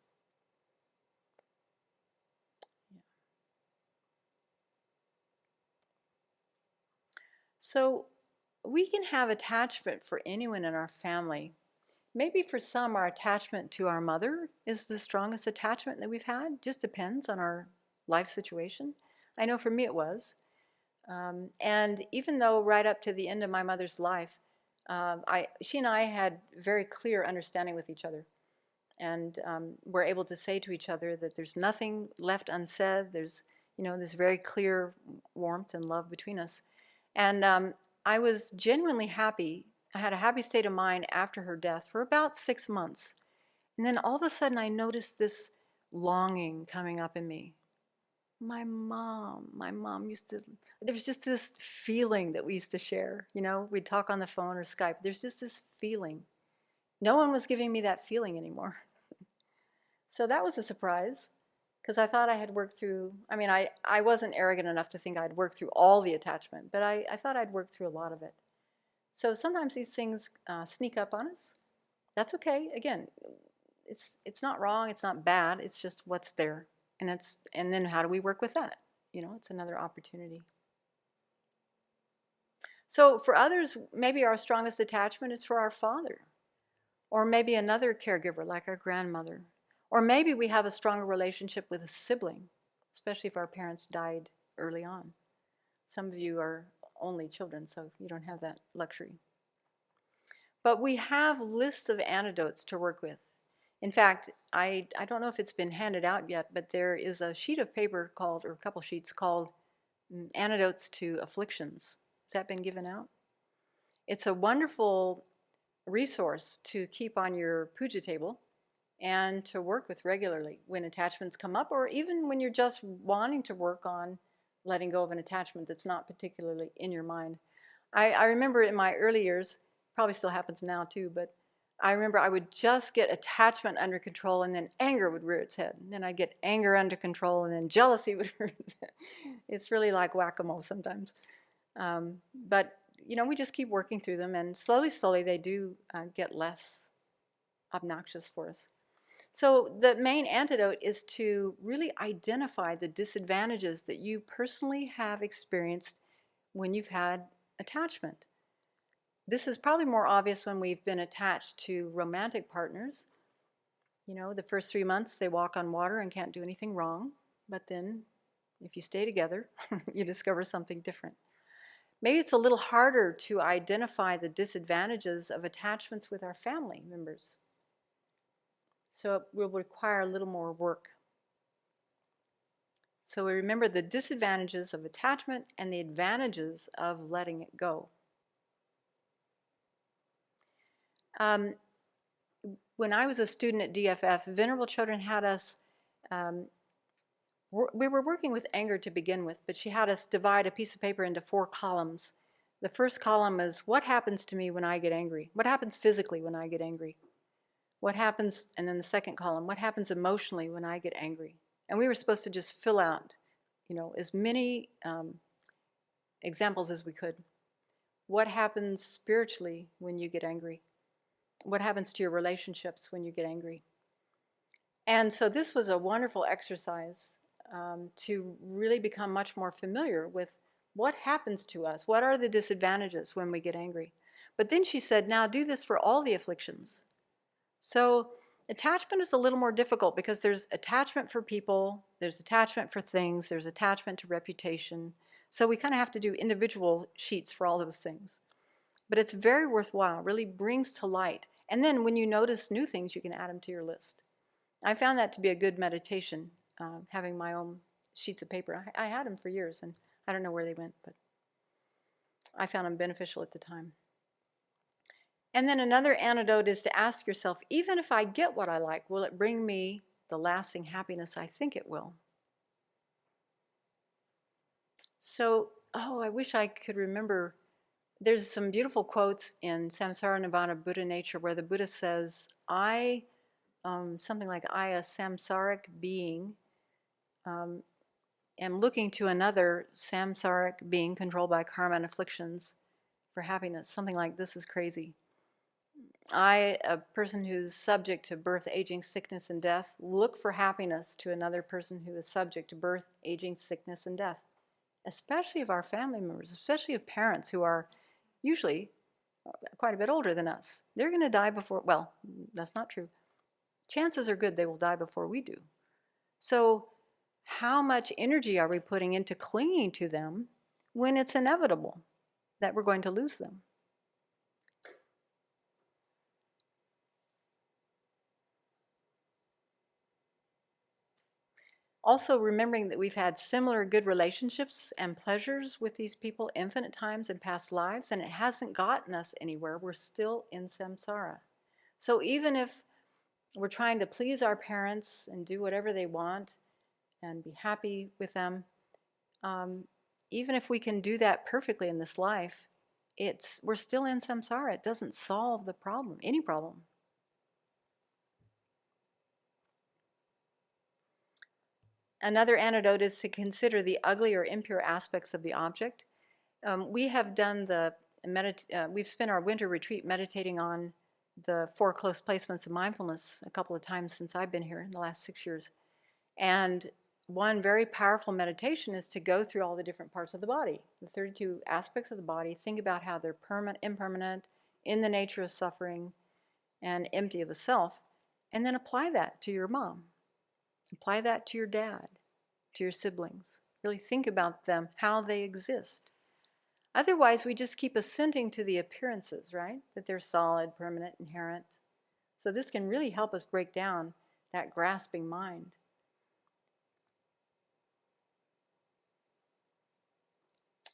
So we can have attachment for anyone in our family. Maybe for some, our attachment to our mother is the strongest attachment that we've had. Just depends on our life situation. I know for me it was. And even though right up to the end of my mother's life, she and I had very clear understanding with each other. And we're able to say to each other that there's nothing left unsaid. There's, this very clear warmth and love between us. And I was genuinely happy. I had a happy state of mind after her death for about 6 months. And then all of a sudden I noticed this longing coming up in me. My mom used to, there was just this feeling that we used to share. We'd talk on the phone or Skype. There's just this feeling. No one was giving me that feeling anymore. So that was a surprise, because I thought I had worked through, I wasn't arrogant enough to think I'd worked through all the attachment, but I thought I'd worked through a lot of it. So sometimes these things sneak up on us. That's okay. Again, it's not wrong, it's not bad, it's just what's there. And then how do we work with that? It's another opportunity. So for others, maybe our strongest attachment is for our father, or maybe another caregiver like our grandmother. Or maybe we have a stronger relationship with a sibling, especially if our parents died early on. Some of you are only children, so you don't have that luxury. But we have lists of antidotes to work with. In fact, I don't know if it's been handed out yet, but there is a sheet of paper called, or a couple sheets called Antidotes to Afflictions. Has that been given out? It's a wonderful resource to keep on your puja table and to work with regularly when attachments come up, or even when you're just wanting to work on letting go of an attachment that's not particularly in your mind. I remember in my early years, probably still happens now too, but I remember I would just get attachment under control, and then anger would rear its head. And then I'd get anger under control, and then jealousy would rear its head. It's really like whack-a-mole sometimes. But we just keep working through them, and slowly they do get less obnoxious for us. So the main antidote is to really identify the disadvantages that you personally have experienced when you've had attachment. This is probably more obvious when we've been attached to romantic partners. The first 3 months they walk on water and can't do anything wrong, but then if you stay together, you discover something different. Maybe it's a little harder to identify the disadvantages of attachments with our family members. So it will require a little more work. So we remember the disadvantages of attachment and the advantages of letting it go. When I was a student at DFF, Venerable Children had us, we were working with anger to begin with, but she had us divide a piece of paper into 4 columns. The first column is, what happens to me when I get angry? What happens physically when I get angry? What happens, and then the second column, what happens emotionally when I get angry? And we were supposed to just fill out, as many examples as we could. What happens spiritually when you get angry? What happens to your relationships when you get angry? And so this was a wonderful exercise to really become much more familiar with what happens to us. What are the disadvantages when we get angry? But then she said, now do this for all the afflictions. So attachment is a little more difficult because there's attachment for people, there's attachment for things, there's attachment to reputation. So we kind of have to do individual sheets for all those things. But it's very worthwhile, really brings to light. And then when you notice new things, you can add them to your list. I found that to be a good meditation, having my own sheets of paper. I had them for years, and I don't know where they went, but I found them beneficial at the time. And then another antidote is to ask yourself, even if I get what I like, will it bring me the lasting happiness I think it will? So, I wish I could remember. There's some beautiful quotes in Samsara Nirvana Buddha Nature where the Buddha says, something like, I, a samsaric being, am looking to another samsaric being controlled by karma and afflictions for happiness. Something like, this is crazy. I, a person who's subject to birth, aging, sickness, and death, look for happiness to another person who is subject to birth, aging, sickness, and death. especially of our family members, especially of parents who are usually quite a bit older than us. They're going to die before, well, that's not true. Chances are good they will die before we do. So how much energy are we putting into clinging to them when it's inevitable that we're going to lose them? Also remembering that we've had similar good relationships and pleasures with these people infinite times in past lives, and it hasn't gotten us anywhere. We're still in samsara. So even if we're trying to please our parents and do whatever they want and be happy with them, even if we can do that perfectly in this life, we're still in samsara. It doesn't solve the problem, any problem. Another antidote is to consider the ugly or impure aspects of the object. We have done we've spent our winter retreat meditating on the 4 close placements of mindfulness a couple of times since I've been here in the last 6 years. And one very powerful meditation is to go through all the different parts of the body, the 32 aspects of the body, think about how they're permanent, impermanent, in the nature of suffering, and empty of the self, and then apply that to your mom. Apply that to your dad, to your siblings. Really think about them, how they exist. Otherwise, we just keep assenting to the appearances, right? That they're solid, permanent, inherent. So this can really help us break down that grasping mind.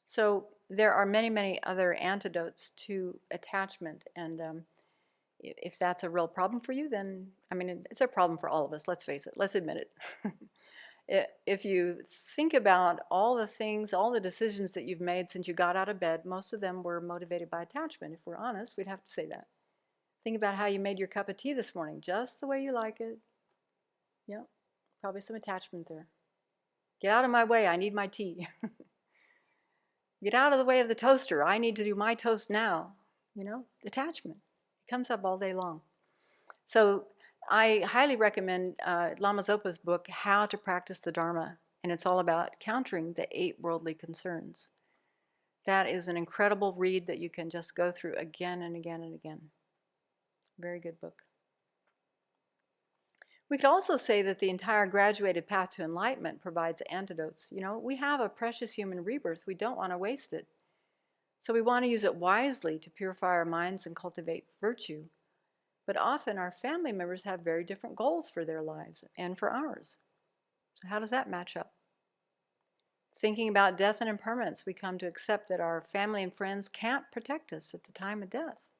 So there are many, many other antidotes to attachment. And if that's a real problem for you, then, I mean, it's a problem for all of us. Let's face it. Let's admit it. If you think about all the things, all the decisions that you've made since you got out of bed, most of them were motivated by attachment. If we're honest, we'd have to say that. Think about how you made your cup of tea this morning, just the way you like it. Yep, probably some attachment there. Get out of my way, I need my tea. Get out of the way of the toaster, I need to do my toast now. You know, attachment. It comes up all day long. So I highly recommend Lama Zopa's book, How to Practice the Dharma, and it's all about countering the 8 worldly concerns. That is an incredible read that you can just go through again and again and again. Very good book. We could also say that the entire graduated path to enlightenment provides antidotes. You know, we have a precious human rebirth. We don't want to waste it. So we want to use it wisely to purify our minds and cultivate virtue. But often our family members have very different goals for their lives and for ours. So how does that match up? Thinking about death and impermanence, we come to accept that our family and friends can't protect us at the time of death.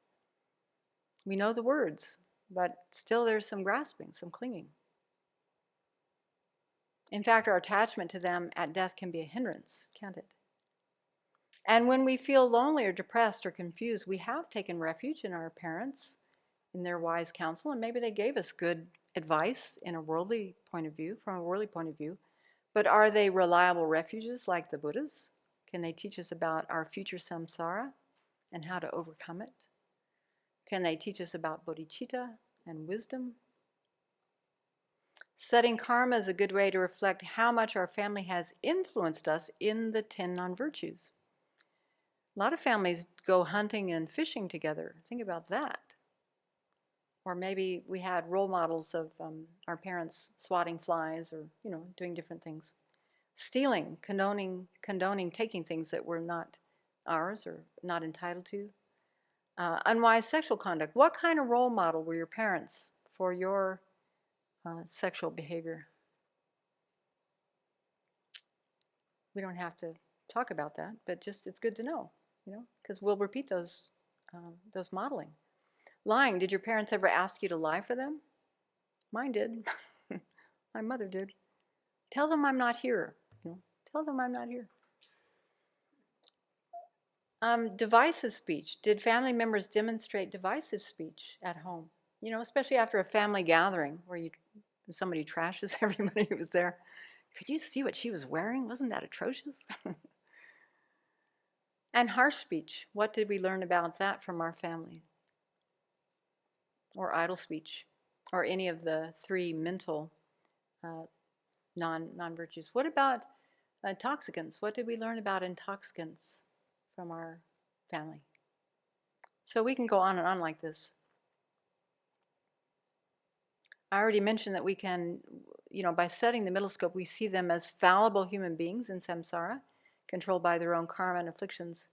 We know the words, but still there's some grasping, some clinging. In fact, our attachment to them at death can be a hindrance, can't it? And when we feel lonely or depressed or confused, we have taken refuge in our parents, in their wise counsel, and maybe they gave us good advice in a worldly point of view, from a worldly point of view. But are they reliable refuges like the Buddhas? Can they teach us about our future samsara and how to overcome it? Can they teach us about bodhicitta and wisdom? Setting karma is a good way to reflect how much our family has influenced us in the 10 non-virtues. A lot of families go hunting and fishing together. Think about that. Or maybe we had role models of our parents swatting flies or, you know, doing different things. Stealing, condoning taking things that were not ours or not entitled to. Unwise sexual conduct. What kind of role model were your parents for your sexual behavior? We don't have to talk about that, but just it's good to know, you know, because we'll repeat those modeling. Lying. Did your parents ever ask you to lie for them? Mine did. My mother did. Tell them I'm not here. You know, tell them I'm not here. Divisive speech. Did family members demonstrate divisive speech at home? You know, especially after a family gathering where somebody trashes everybody who was there. Could you see what she was wearing? Wasn't that atrocious? And harsh speech. What did we learn about that from our family? Or idle speech, or any of the 3 mental non-virtues. What about Intoxicants. What did we learn about intoxicants from our family? So we can go on and on like this. I already mentioned that we can, by setting the middle scope, we see them as fallible human beings in samsara, controlled by their own karma and afflictions.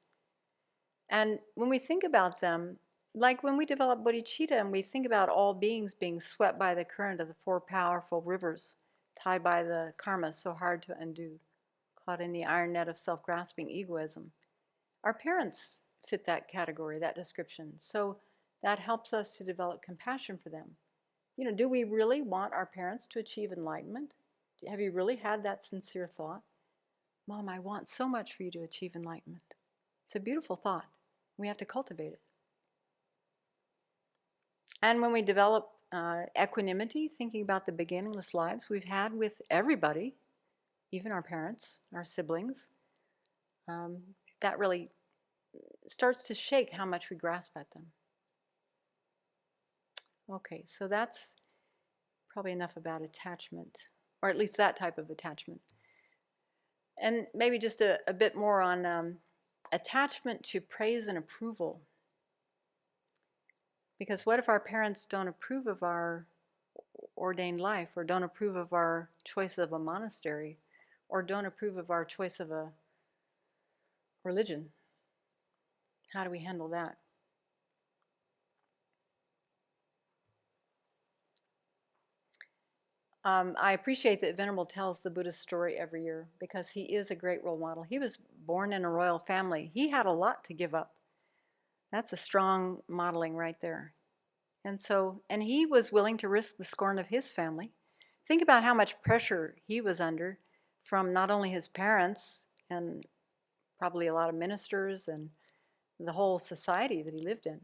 And when we think about them, like when we develop bodhicitta and we think about all beings being swept by the current of the four powerful rivers, tied by the karma so hard to undo, caught in the iron net of self-grasping egoism, our parents fit that category, that description. So that helps us to develop compassion for them. Do we really want our parents to achieve enlightenment? Have you really had that sincere thought? Mom, I want so much for you to achieve enlightenment. It's a beautiful thought. We have to cultivate it. And when we develop equanimity, thinking about the beginningless lives we've had with everybody, even our parents, our siblings, that really starts to shake how much we grasp at them. Okay, so that's probably enough about attachment, or at least that type of attachment. And maybe just a bit more on attachment to praise and approval. Because what if our parents don't approve of our ordained life, or don't approve of our choice of a monastery, or don't approve of our choice of a religion? How do we handle that? I appreciate that Venerable tells the Buddhist story every year because he is a great role model. He was born in a royal family. He had a lot to give up. That's a strong modeling right there. And he was willing to risk the scorn of his family. Think about how much pressure he was under from not only his parents and probably a lot of ministers and the whole society that he lived in.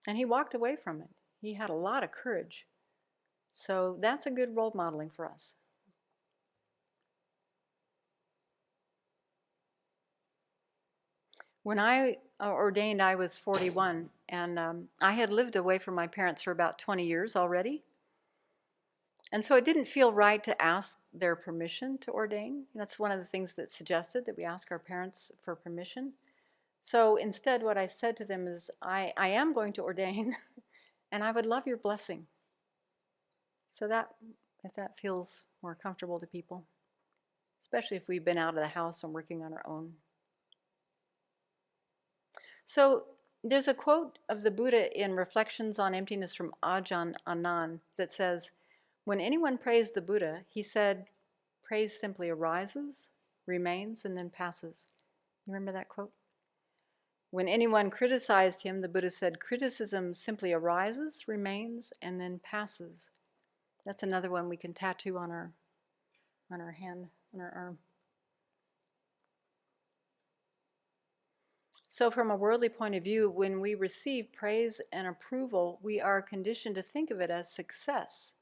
And he walked away from it. He had a lot of courage. So that's a good role modeling for us. When I ordained, I was 41, and I had lived away from my parents for about 20 years already. And so it didn't feel right to ask their permission to ordain. That's one of the things that's suggested, that we ask our parents for permission. So instead, what I said to them is, I am going to ordain, and I would love your blessing. So that, if that feels more comfortable to people, especially if we've been out of the house and working on our own. So there's a quote of the Buddha in Reflections on Emptiness from Ajahn Anan that says, when anyone praised the Buddha, he said, praise simply arises, remains, and then passes. You remember that quote? When anyone criticized him, the Buddha said, criticism simply arises, remains, and then passes. That's another one we can tattoo on our hand, on our arm. So from a worldly point of view, when we receive praise and approval, we are conditioned to think of it as success.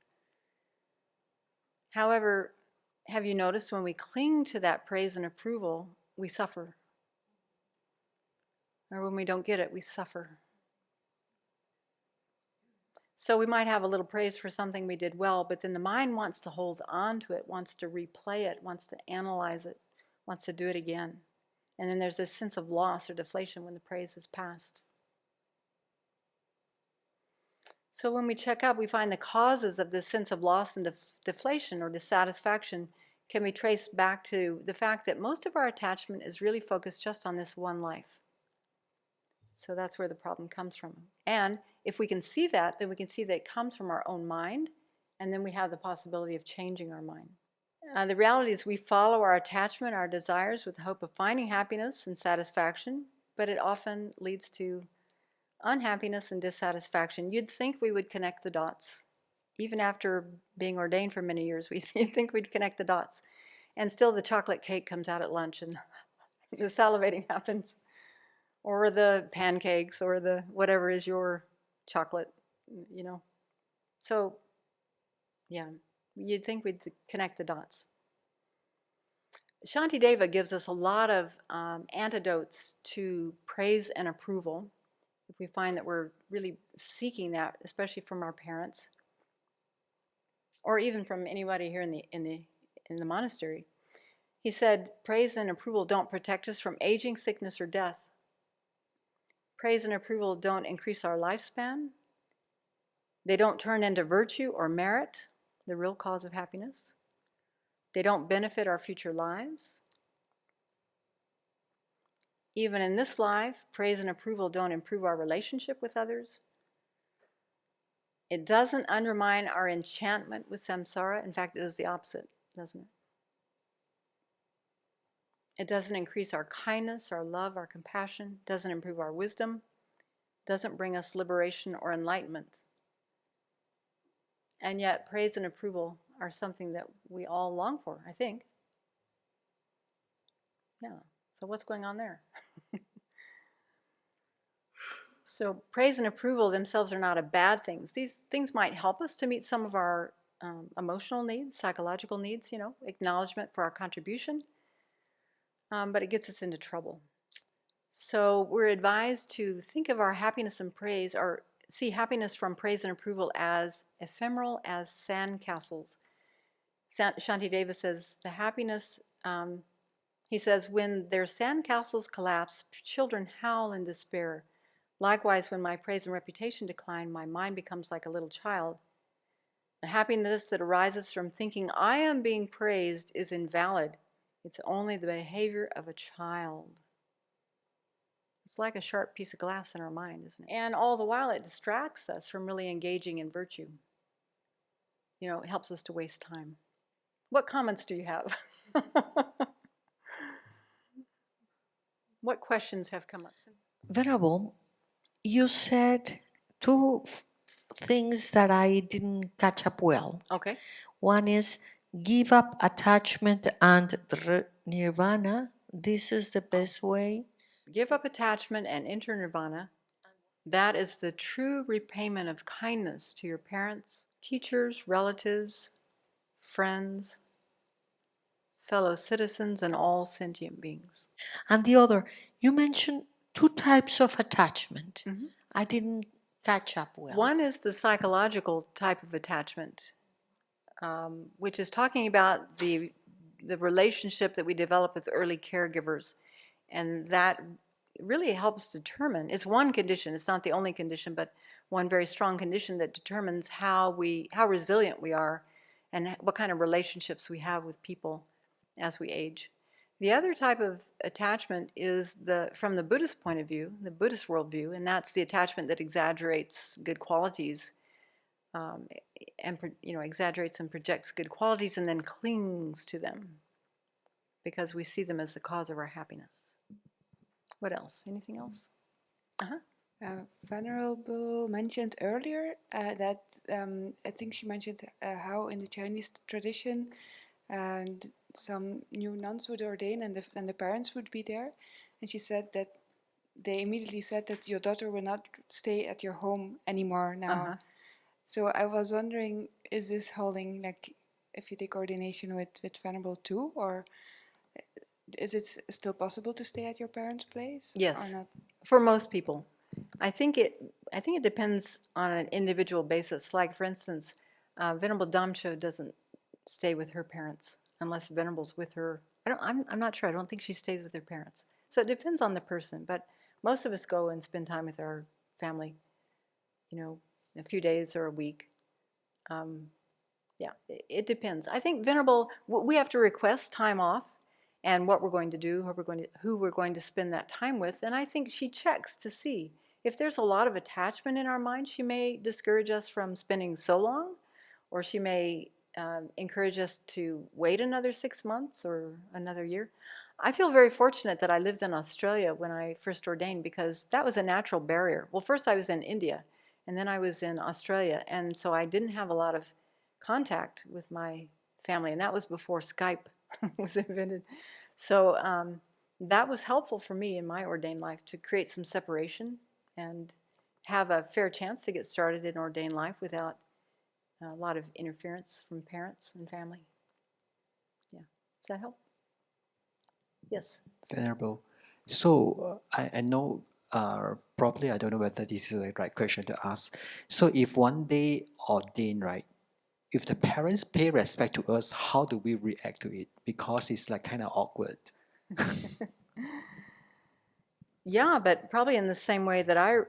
However, have you noticed when we cling to that praise and approval, we suffer? Or when we don't get it, we suffer. So we might have a little praise for something we did well, but then the mind wants to hold on to it, wants to replay it, wants to analyze it, wants to do it again. And then there's this sense of loss or deflation when the praise is past. So when we check up, we find the causes of this sense of loss and deflation or dissatisfaction can be traced back to the fact that most of our attachment is really focused just on this one life. So that's where the problem comes from. And if we can see that, then we can see that it comes from our own mind, and then we have the possibility of changing our mind. The reality is we follow our attachment, our desires, with the hope of finding happiness and satisfaction, but it often leads to unhappiness and dissatisfaction. You'd think we would connect the dots. Even after being ordained for many years, you'd think we'd connect the dots. And still the chocolate cake comes out at lunch and the salivating happens. Or the pancakes, or the whatever is your chocolate, So, yeah, you'd think we'd connect the dots. Shantideva gives us a lot of antidotes to praise and approval if we find that we're really seeking that, especially from our parents, or even from anybody here in the monastery. He said, praise and approval don't protect us from aging, sickness, or death. Praise and approval don't increase our lifespan. They don't turn into virtue or merit, the real cause of happiness. They don't benefit our future lives. Even in this life, praise and approval don't improve our relationship with others. It doesn't undermine our enchantment with samsara. In fact, it is the opposite, doesn't it? It doesn't increase our kindness, our love, our compassion, doesn't improve our wisdom, doesn't bring us liberation or enlightenment. And yet, praise and approval are something that we all long for, I think. Yeah, so what's going on there? So praise and approval themselves are not a bad thing. These things might help us to meet some of our emotional needs, psychological needs, acknowledgement for our contribution, but it gets us into trouble. So we're advised to think of our happiness and praise, or see happiness from praise and approval as ephemeral as sandcastles. Shantideva says the happiness, he says, when their sandcastles collapse, children howl in despair. Likewise, when my praise and reputation decline, my mind becomes like a little child. The happiness that arises from thinking I am being praised is invalid. It's only the behavior of a child. It's like a sharp piece of glass in our mind, isn't it? And all the while, it distracts us from really engaging in virtue. It helps us to waste time. What comments do you have? What questions have come up? Venerable, you said two things that I didn't catch up well. Okay. One is give up attachment and nirvana. This is the best way. Give up attachment and enter nirvana. That is the true repayment of kindness to your parents, teachers, relatives, friends, fellow citizens, and all sentient beings. And the other, you mentioned two types of attachment. Mm-hmm. I didn't catch up well. One is the psychological type of attachment, which is talking about the relationship that we develop with early caregivers, and that really helps determine, it's one condition, it's not the only condition, but one very strong condition that determines how resilient we are and what kind of relationships we have with people as we age. The other type of attachment is from the Buddhist point of view, the Buddhist worldview, and that's the attachment that exaggerates good qualities, and exaggerates and projects good qualities and then clings to them because we see them as the cause of our happiness. What else? Anything else? Venerable mentioned earlier that I think she mentioned how in the Chinese tradition and some new nuns would ordain and the parents would be there, and she said that they immediately said that your daughter will not stay at your home anymore now. So I was wondering, is this holding like if you take ordination with Venerable too, or is it still possible to stay at your parents' place? Yes, or not? For most people. I think it depends on an individual basis. Like, for instance, Venerable Damcho doesn't stay with her parents unless Venerable's with her. I'm not sure. I don't think she stays with her parents. So it depends on the person. But most of us go and spend time with our family, a few days or a week. Yeah, it depends. I think Venerable, we have to request time off and what we're going to do, who we're going to spend that time with. And I think she checks to see if there's a lot of attachment in our mind. She may discourage us from spending so long, or she may encourage us to wait another 6 months or another year. I feel very fortunate that I lived in Australia when I first ordained, because that was a natural barrier. Well, first I was in India, and then I was in Australia, and so I didn't have a lot of contact with my family, and that was before Skype was invented. So that was helpful for me in my ordained life, to create some separation and have a fair chance to get started in ordained life without a lot of interference from parents and family. Yeah, does that help? Yes. Venerable. So I know, probably I don't know whether this is the right question to ask. So if one day ordained, right, if the parents pay respect to us, how do we react to it? Because it's like kind of awkward. Yeah, but probably in the same way that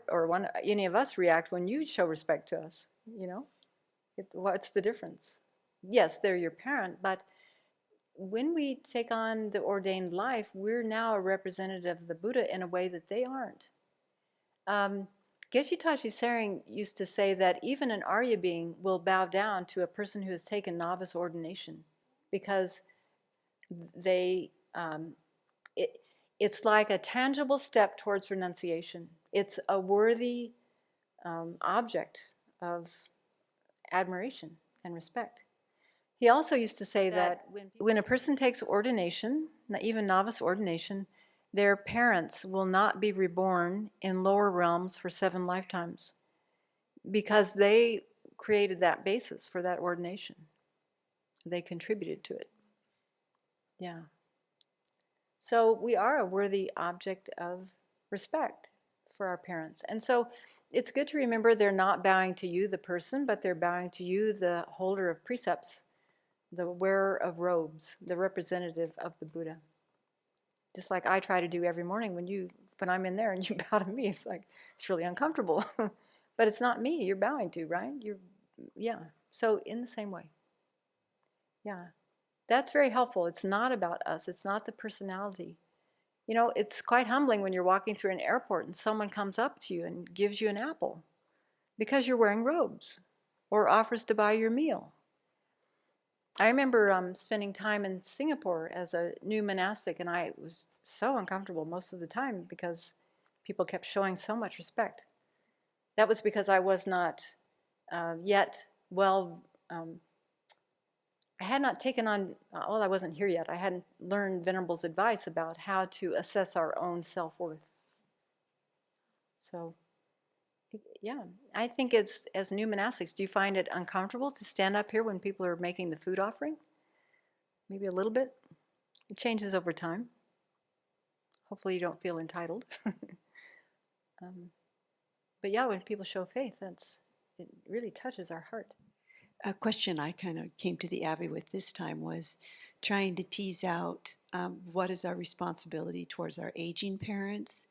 any of us react when you show respect to us, you know? What's the difference? Yes, they're your parent, but when we take on the ordained life, we're now a representative of the Buddha in a way that they aren't. Geshe Tashi Tsering used to say that even an Arya being will bow down to a person who has taken novice ordination because they, it's like a tangible step towards renunciation. It's a worthy object of admiration and respect. He also used to say that when a person takes ordination, even novice ordination, their parents will not be reborn in lower realms for 7 lifetimes because they created that basis for that ordination. They contributed to it. Yeah. So we are a worthy object of respect for our parents. And so it's good to remember they're not bowing to you, the person, but they're bowing to you, the holder of precepts, the wearer of robes, the representative of the Buddha. Just like I try to do every morning when I'm in there and you bow to me, it's really uncomfortable. But it's not me you're bowing to, right? Yeah. So in the same way. Yeah. That's very helpful. It's not about us. It's not the personality. You know, it's quite humbling when you're walking through an airport and someone comes up to you and gives you an apple because you're wearing robes or offers to buy your meal. I remember spending time in Singapore as a new monastic, and I was so uncomfortable most of the time because people kept showing so much respect. That was because I was not yet I had not taken on, I wasn't here yet. I hadn't learned Venerable's advice about how to assess our own self-worth. So, yeah, I think as new monastics, do you find it uncomfortable to stand up here when people are making the food offering? Maybe a little bit. It changes over time. Hopefully you don't feel entitled. But yeah, when people show faith, it really touches our heart. A question I kind of came to the Abbey with this time was trying to tease out what is our responsibility towards our aging parents,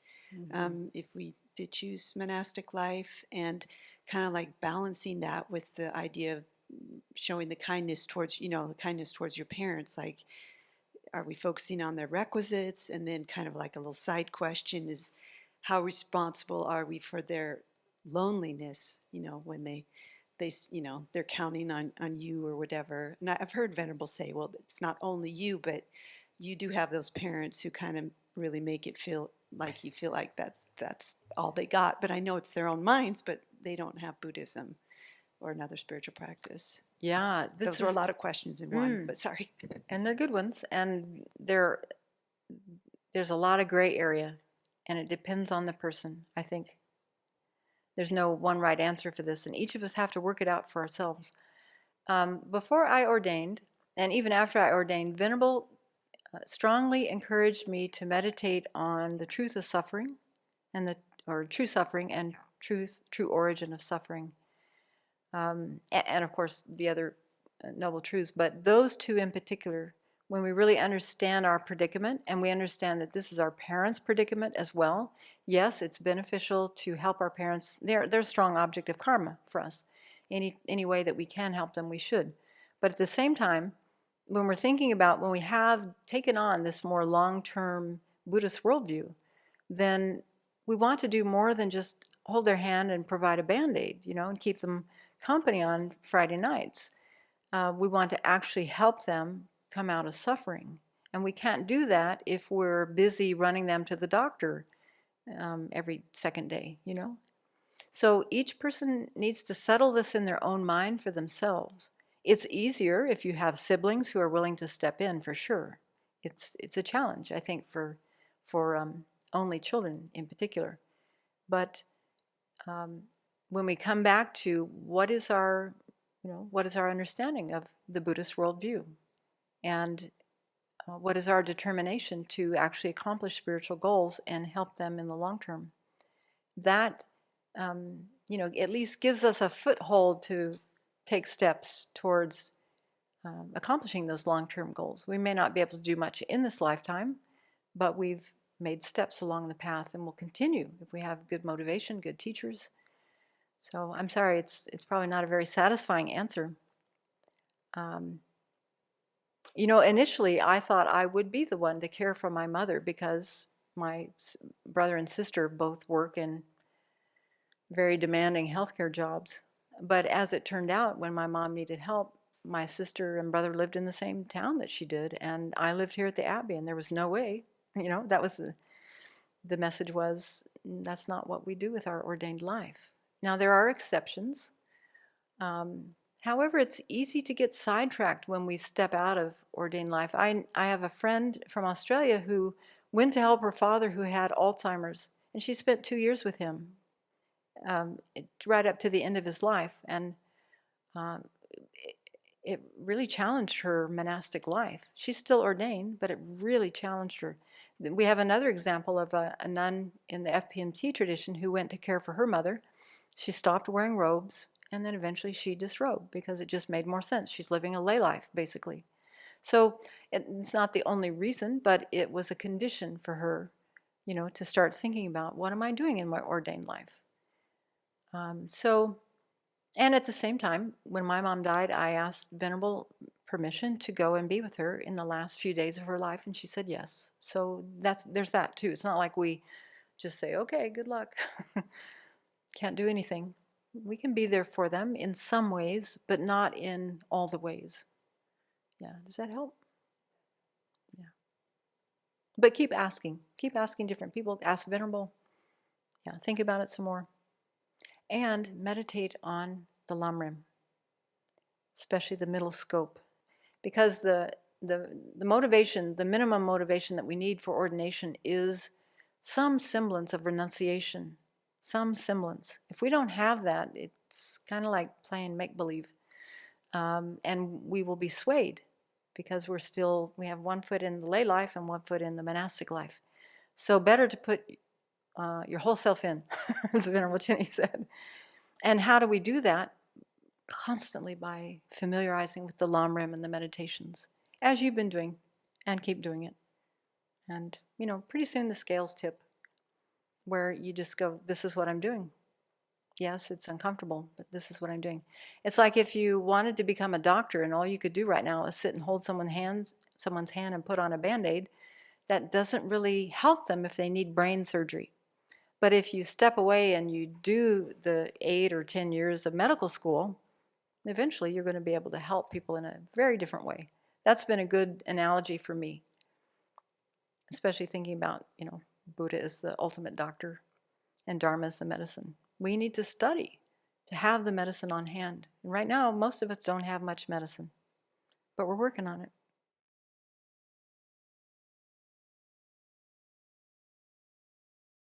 if we did choose monastic life, and kind of like balancing that with the idea of showing the kindness towards, the kindness towards your parents. Like, are we focusing on their requisites? And then kind of like a little side question is, how responsible are we for their loneliness, when they're counting on you or whatever. And I've heard Venerable say, well, it's not only you, but you do have those parents who kind of really make it feel like you feel like that's all they got. But I know it's their own minds, but they don't have Buddhism or another spiritual practice. Yeah. Those are a lot of questions in one, but sorry. And they're good ones. And there's a lot of gray area, and it depends on the person, I think. There's no one right answer for this, and each of us have to work it out for ourselves. Before I ordained, and even after I ordained, Venerable strongly encouraged me to meditate on the truth of suffering, or true suffering and true origin of suffering, and of course the other noble truths. But those two in particular, when we really understand our predicament and we understand that this is our parents' predicament as well, yes, it's beneficial to help our parents. They're a strong object of karma for us. Any way that we can help them, we should. But at the same time, when we're thinking about when we have taken on this more long-term Buddhist worldview, then we want to do more than just hold their hand and provide a Band-Aid, and keep them company on Friday nights. We want to actually help them come out of suffering. And we can't do that if we're busy running them to the doctor every second day, So each person needs to settle this in their own mind for themselves. It's easier if you have siblings who are willing to step in, for sure. It's a challenge, I think, for only children in particular. But when we come back to what is our understanding of the Buddhist worldview, and what is our determination to actually accomplish spiritual goals and help them in the long term, that at least gives us a foothold to take steps towards accomplishing those long-term goals. We may not be able to do much in this lifetime, but we've made steps along the path and will continue if we have good motivation, good teachers. So I'm sorry, it's probably not a very satisfying answer. You know, initially I thought I would be the one to care for my mother because my brother and sister both work in very demanding healthcare jobs. But as it turned out, when my mom needed help, my sister and brother lived in the same town that she did, and I lived here at the Abbey, and there was no way, you know, that was the message was, that's not what we do with our ordained life. Now, there are exceptions. However, it's easy to get sidetracked when we step out of ordained life. I have a friend from Australia who went to help her father who had Alzheimer's, and she spent 2 years with him, right up to the end of his life. And it really challenged her monastic life. She's still ordained, but it really challenged her. We have another example of a nun in the FPMT tradition who went to care for her mother. She stopped wearing robes, and then eventually she disrobed because it just made more sense. She's living a lay life, basically. So it's not the only reason, but it was a condition for her, you know, to start thinking about, what am I doing in my ordained life? And at the same time, when my mom died, I asked Venerable permission to go and be with her in the last few days of her life, and she said yes. So there's that too. It's not like we just say, okay, good luck. Can't do anything. We can be there for them in some ways, but not in all the ways. Yeah, does that help? Yeah. But keep asking different people. Ask Venerable. Yeah, think about it some more. And meditate on the Lamrim, especially the middle scope, because the motivation, the minimum motivation that we need for ordination is some semblance of renunciation, some semblance. If we don't have that, it's kind of like playing make-believe, and we will be swayed because we have one foot in the lay life and one foot in the monastic life. So better to put your whole self in, as Venerable Chinny said. And how do we do that? Constantly by familiarizing with the Lamrim and the meditations, as you've been doing, and keep doing it. And, you know, pretty soon the scales tip, where you just go, this is what I'm doing. Yes, it's uncomfortable, but this is what I'm doing. It's like if you wanted to become a doctor and all you could do right now is sit and hold someone's hand and put on a Band-Aid, that doesn't really help them if they need brain surgery. But if you step away and you do the 8 or 10 years of medical school, eventually you're going to be able to help people in a very different way. That's been a good analogy for me, especially thinking about, you know, Buddha is the ultimate doctor and Dharma is the medicine. We need to study to have the medicine on hand. And right now, most of us don't have much medicine, but we're working on it.